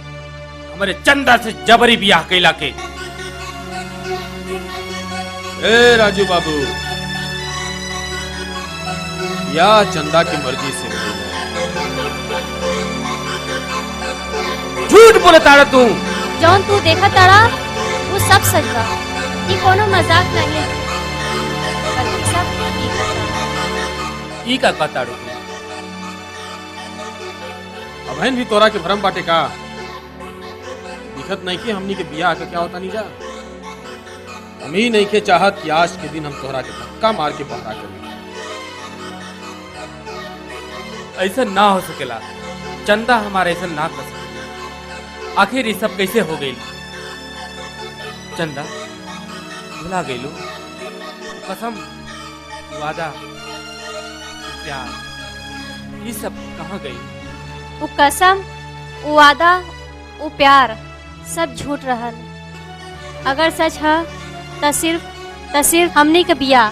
हमारे चंदा से जबरी बियाह कैला के? ए राजू बाबू, या चंदा की मर्जी से झूठ बोले ताड़ा तू। जौन तू देखा ताड़ा वो सब सच बा। ये कोनो मजाक नहीं है, बल्कि सब हकीकत बा। ई का कताड़ू? अबहन भी तोरा के भरम बाटे का? दिखत नहीं कि हमनी के बियाह का क्या होता नहीं जा। हम ही नहीं के चाहत कि आज के दिन हम तोहरा के धक्का मार के बहरा करें। ऐसा ना हो सकेला। चंदा हमारा ऐसा ना कर सके। आखिर ये सब कैसे हो गई? चंदा भुला गई लो कसम, वादा, प्यार, ये सब कहाँ गई? वो कसम, वो वादा, वो प्यार सब झूठ रहल। अगर सच है तो सिर्फ हमनी के बियाह।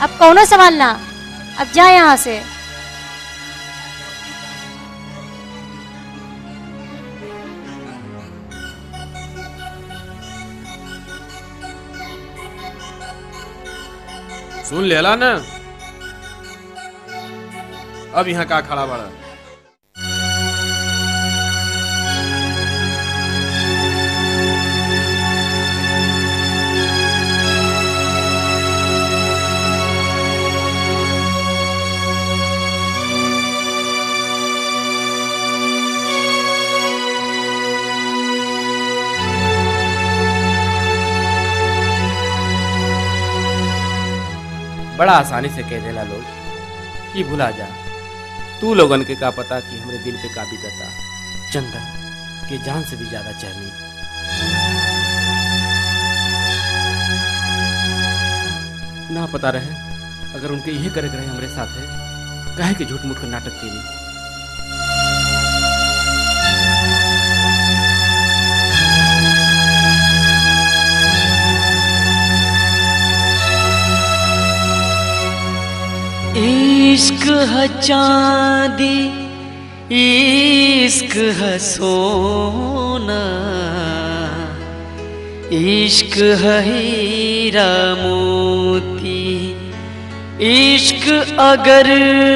अब कौनो सवाल ना, अब जा यहाँ से। सुन लेला ना, अब यहाँ का खड़ा बड़ा। बड़ा आसानी से कह देला लोग कि भुला जा। तू लोगन के का पता कि हमरे दिल पे का बीतता। चंदा के जान से भी ज्यादा चहनी। ना पता रहे अगर उनके यही करे रहे हमारे साथ है, काहे के झूठ मूठ का नाटक के लिए। इश्क है चांदी, इश्क है सोना, इश्क है हीरा मोती। इश्क अगर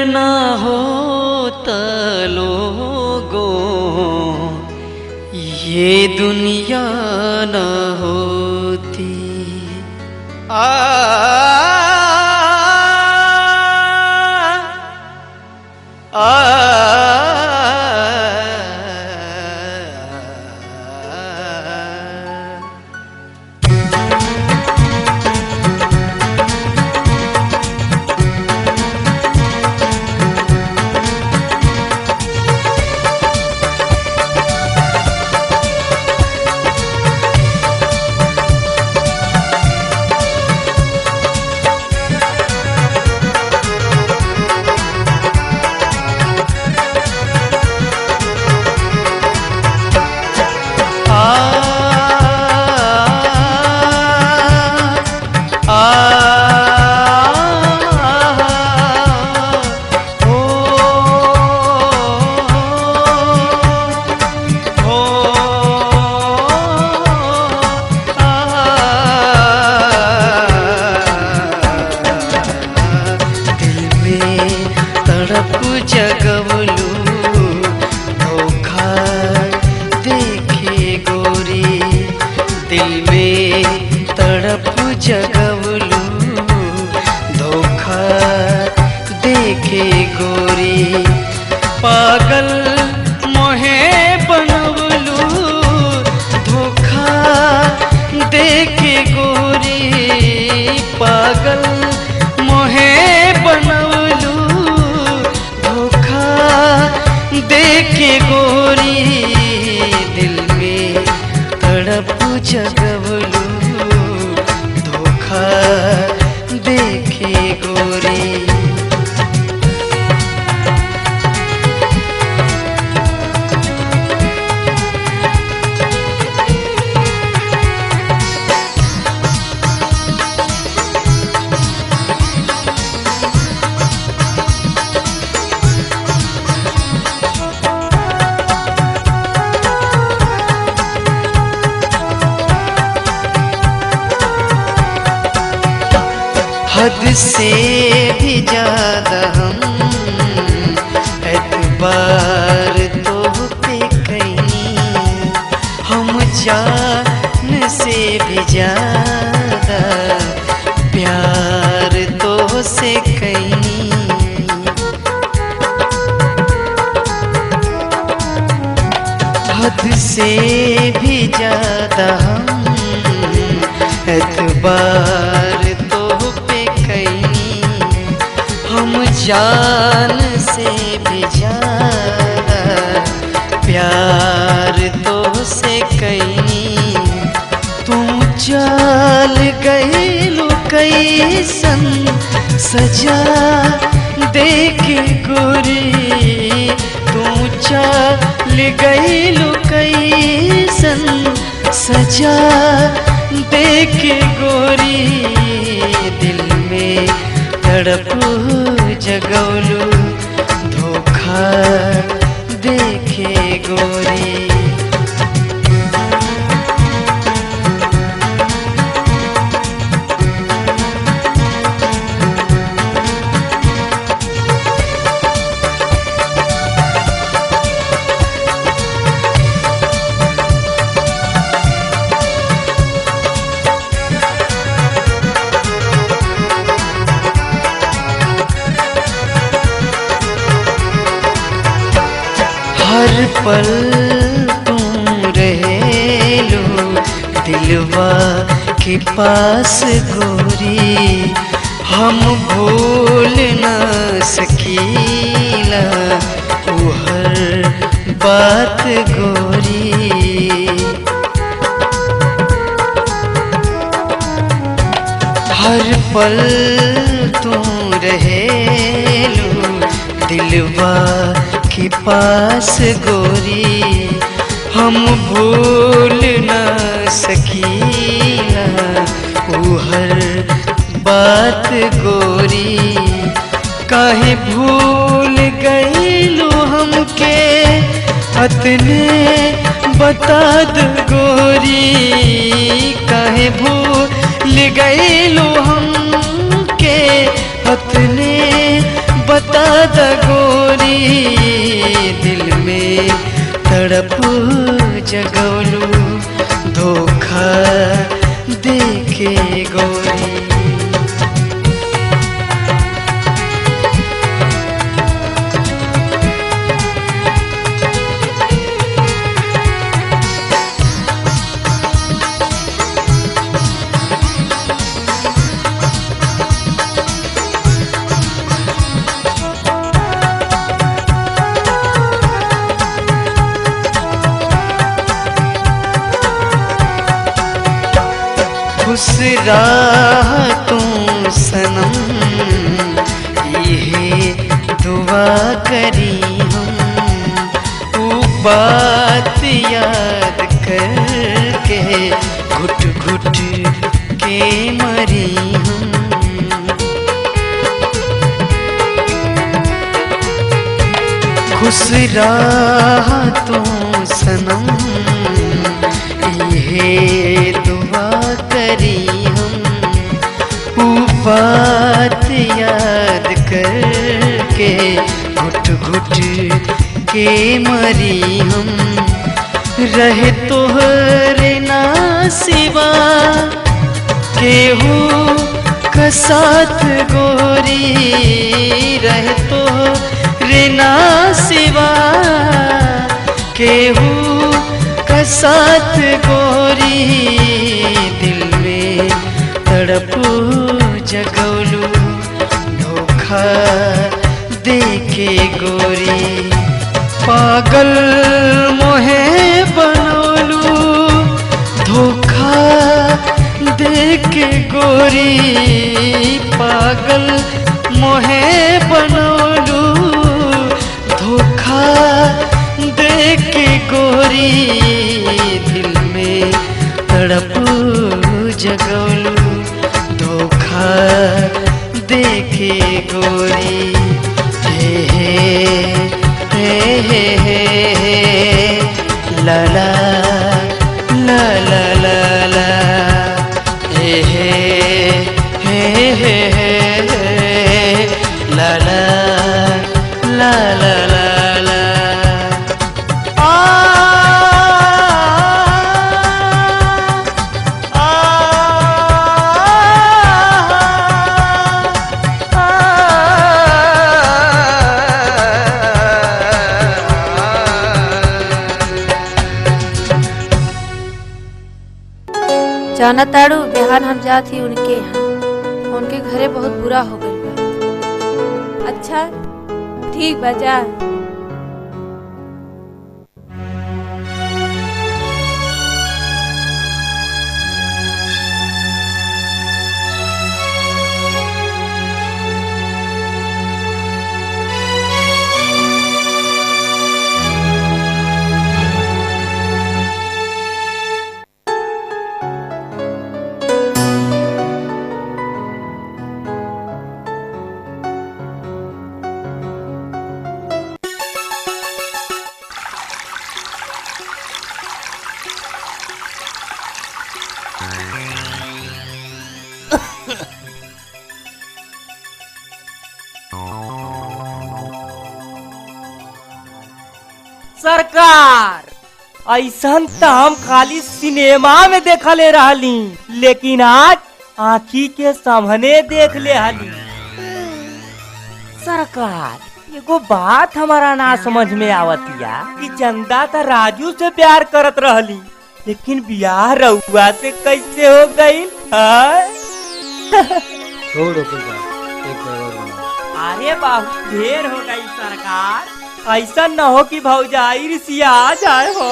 ना होता लोगों, ये दुनिया ना होती। हद से भी ज्यादा हम एतबार तो पे कहीं, हम जान से भी ज्यादा प्यार तो से कहीं। हद से भी ज्यादा हम एतबार हम जान से भी ज्यादा प्यार तो से कहीं। तुम चल गई लो कैसन सजा दे के गोरी, तुम चल गई लो कैसन सजा दे के गोरी। दिल में पल तुम रहे लो दिलवा के पास गोरी, हम भूल न सकीला वो हर बात गोरी। हर पल तुम रहे लो दिलवा के पास गोरी, हम भूल न सकीला वो हर बात गोरी। काहे भूल गईलू हमके अतने बता द गोरी, काहे भूल गईलू हमके अतने बता द गोरी। दिल में तड़प जगौलू धोखा देके गोरी। खुश राह तुम सनम ये दुआ करी हम, वो बात याद करके घुट घुट के मरी हम। खुश राह तुम सनम ये दुआ करी हम, वो बात याद करके घुट घुट के मरी हम। रहे तोहरे ना सिवा केहू का साथ गोरी, रहे तोहरे ना सिवा केहू का साथ गोरी। दिल में तड़प जगौलू धोखा देके गोरी। पागल मोहे बनौलू धोखा देके गोरी, पागल मोहे बनौलू धोखा देके गोरी। दिल में तड़प जगौलू धोखा देके गोरी। हे हे हे हे हे ला ला ला ला ला ला हे हे हे हे ला ला ला ला ला। जाना ताड़ू बिहान हम जात ही उनके यहाँ, उनके घरे बहुत बुरा हो गई बा। अच्छा ठीक बा जा। सरकार ऐसन त हम खाली सिनेमा में देखा ले रही, लेकिन आज आँखी के सामने देख ले हली। सरकार एगो बात हमारा ना समझ में आवतिया कि चंदा तो राजू से प्यार करत रहली, लेकिन बियाह रउआ से कैसे हो गई? छोड़ो कोई बात, एक बार और बनाओ। अरे बाबू ढेर हो गई सरकार, ऐसा न हो कि भौजाई रिसिया आ जाए हो।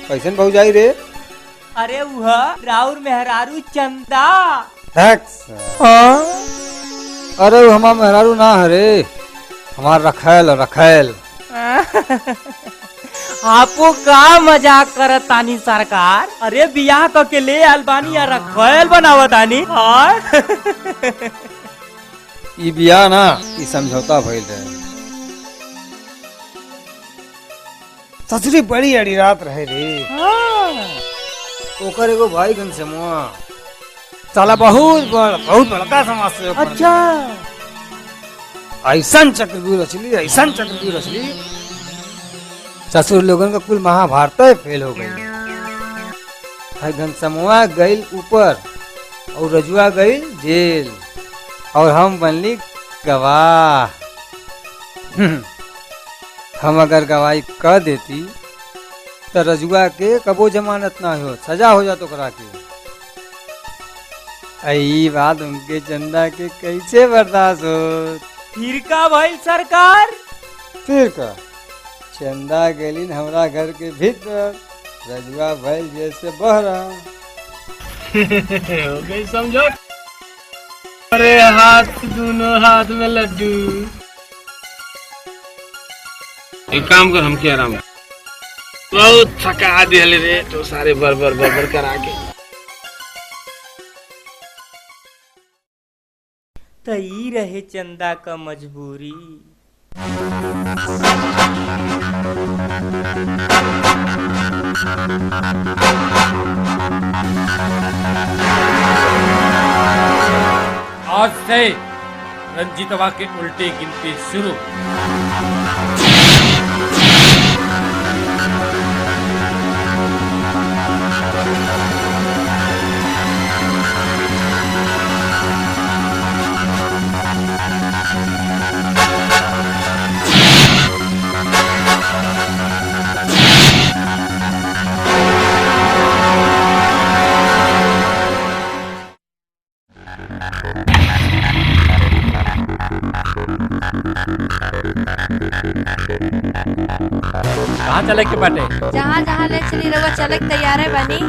कैसन भौजाई रे? अरे वह राउर मेहरारू चंदा। अरे वो हमार मेहरारू ना हरे, हमार रखैल रखैल। आपको का मजाक करत तानी सरकार? अरे बियाह क के ले अलबानी या रखैल बनावत तानी। ई बियाह ना, ई समझौता भइल रहे। ससुरी बड़ी अड़ी रात रहे रे। ओकर एगो भाई घनश्यामुआ साला बहुत बड़का समाज से। अच्छा ऐसन चक्रव्यूह रचली, ऐसन चक्रव्यूह रचली, ससुर लोगन का कुल महाभारत फेल हो गई। घनश्यामुआ गई ऊपर और रजुआ गई जेल और हम बनली गवाह। हम अगर गवाही कर देती तो रजुआ के कबो जमानत ना हो, सजा हो जातो करा के। यही बात उनके चंदा के कैसे बर्दाश्त हो? फिर का भाई सरकार? फिर का चंदा गेलिन हमरा घर के भीतर, रजुआ भैल जैसे बहरा। हो गई समझो। अरे हाथ दोनों हाथ में लड्डू। एक काम कर, हम क्या आराम बहुत थका दिले रे, तो सारे बर करा के तई रहे चंदा का मजबूरी। आज से रंजीतवा के उल्टी गिनती शुरू। कहाँ चले के बाटे? जहाँ जहाँ ले चली रउआ चले के तैयार है बनी।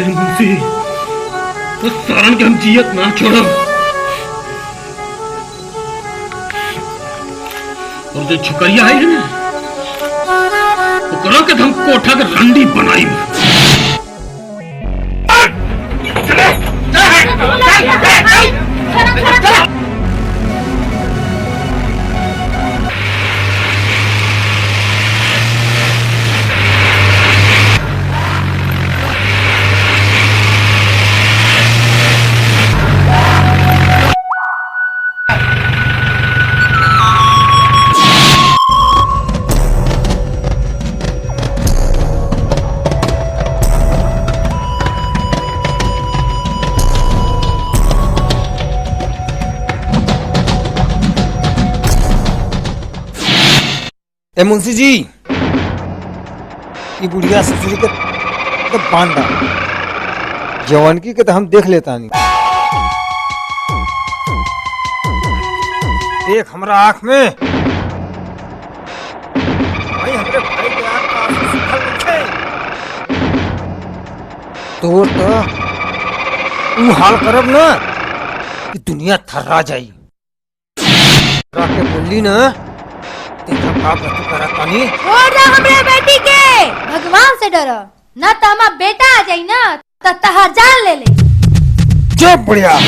मुंशी, उस सारण के हम जियत ना छोड़ो। और जो छुकरिया है ना, ओकरा के हम कोठा के रंडी बनाई। ए मुंशी जी, ये बुढ़िया ससुरी के तो बांधा जवानकी के तो हम देख लेता नहीं। देख हमरा आंख में भाई, हमरे भाई के आंख का आंसू सूखल नइखे। तो तू हाल करब ना कि दुनिया थर्रा जाई। के बोली ना देखा का बतू करा तानी। छोड़ दे हमरे बेटी के, भगवान से डरो ना तो हमारा बेटा आ जाई ना तो तहार जान ले ले। चुप बुढ़िया।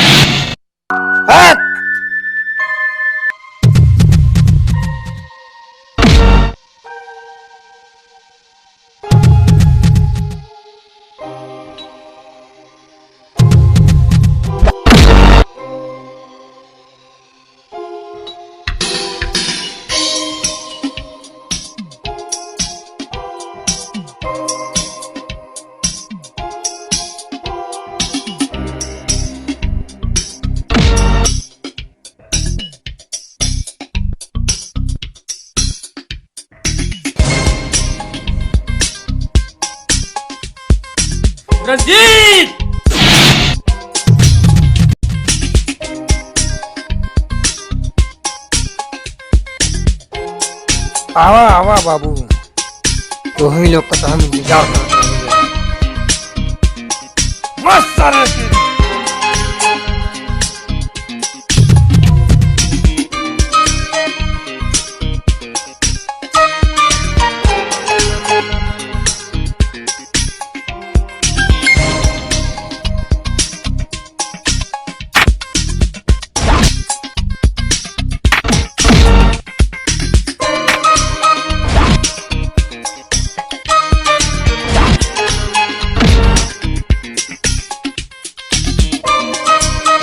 रंजीत! आवा आवा बाबू, तो ही लोग का तो हम इंतजार करते हैं। मस्त सारे के।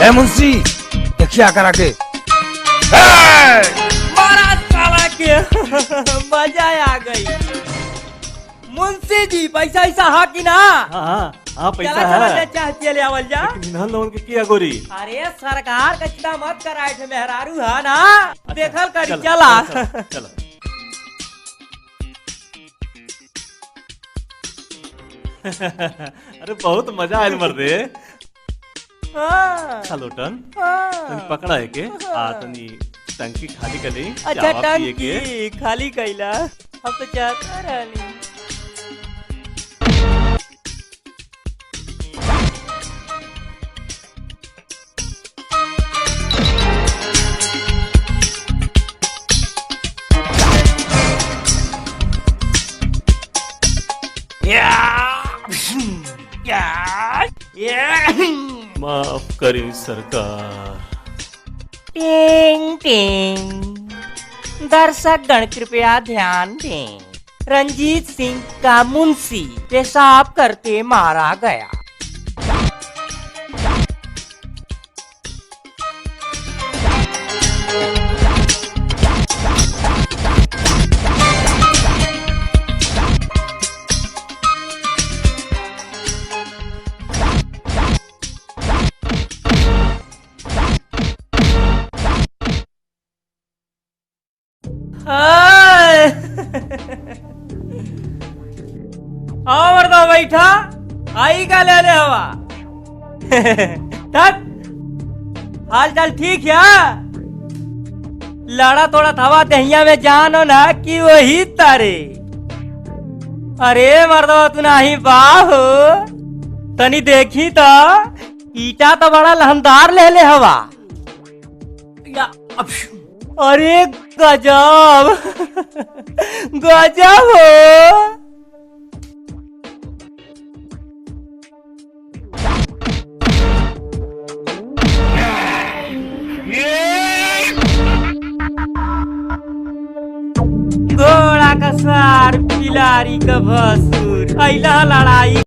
ए मुंशी, देखिए करा के। मारा साला के मजा आ गई। मुंशी जी पैसा ऐसा हा कि ना? हाँ पैसा चला चला है। चाहती ले आवल जा। इन्हन लोगन के किया गोरी। अरे सरकार का चिंता मत कराए थे, मेहरारू है ना, देखल करी। चला चलो। अरे बहुत मजा आयल मर्दे। हाँ। लोटन हाँ। तनी पकड़ा है के आ तनी टंकी खाली कर ली। अच्छा टंकी खाली कैला, हम तो चाहता रहनी। माफ करी सरकार। टिंग टिंग। दर्शक गण कृपया ध्यान दें, रंजीत सिंह का मुंशी पेशाब करते मारा गया। और तो बैठा आई का ले ले हवा। तक हाल चाल ठीक है? लड़ा थोड़ा थवा दहिया में जान हो ना कि वही तारे। अरे मर्दवा तू नाही बाहो, तनी देखी तो ईटा तो बड़ा लहमदार ले ले हवा। अरे गजब गजब हो। घोड़ा का सार पिलारी का भसुर अइला लड़ाई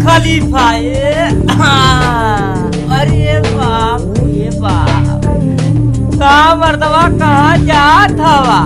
खलीफा अरे बाप ये बाप का मर्दवा कहाँ जात हवा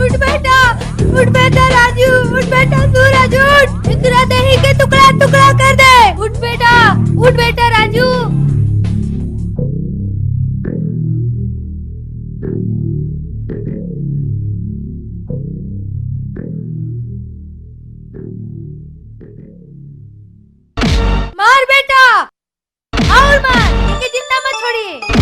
उठ बेटा राजू, उठ बेटा सूरज उठ, इतना दही के टुकड़ा टुकड़ा कर दे। उठ बेटा राजू। मार बेटा और मार, इनके जिंदा मत छोड़िए।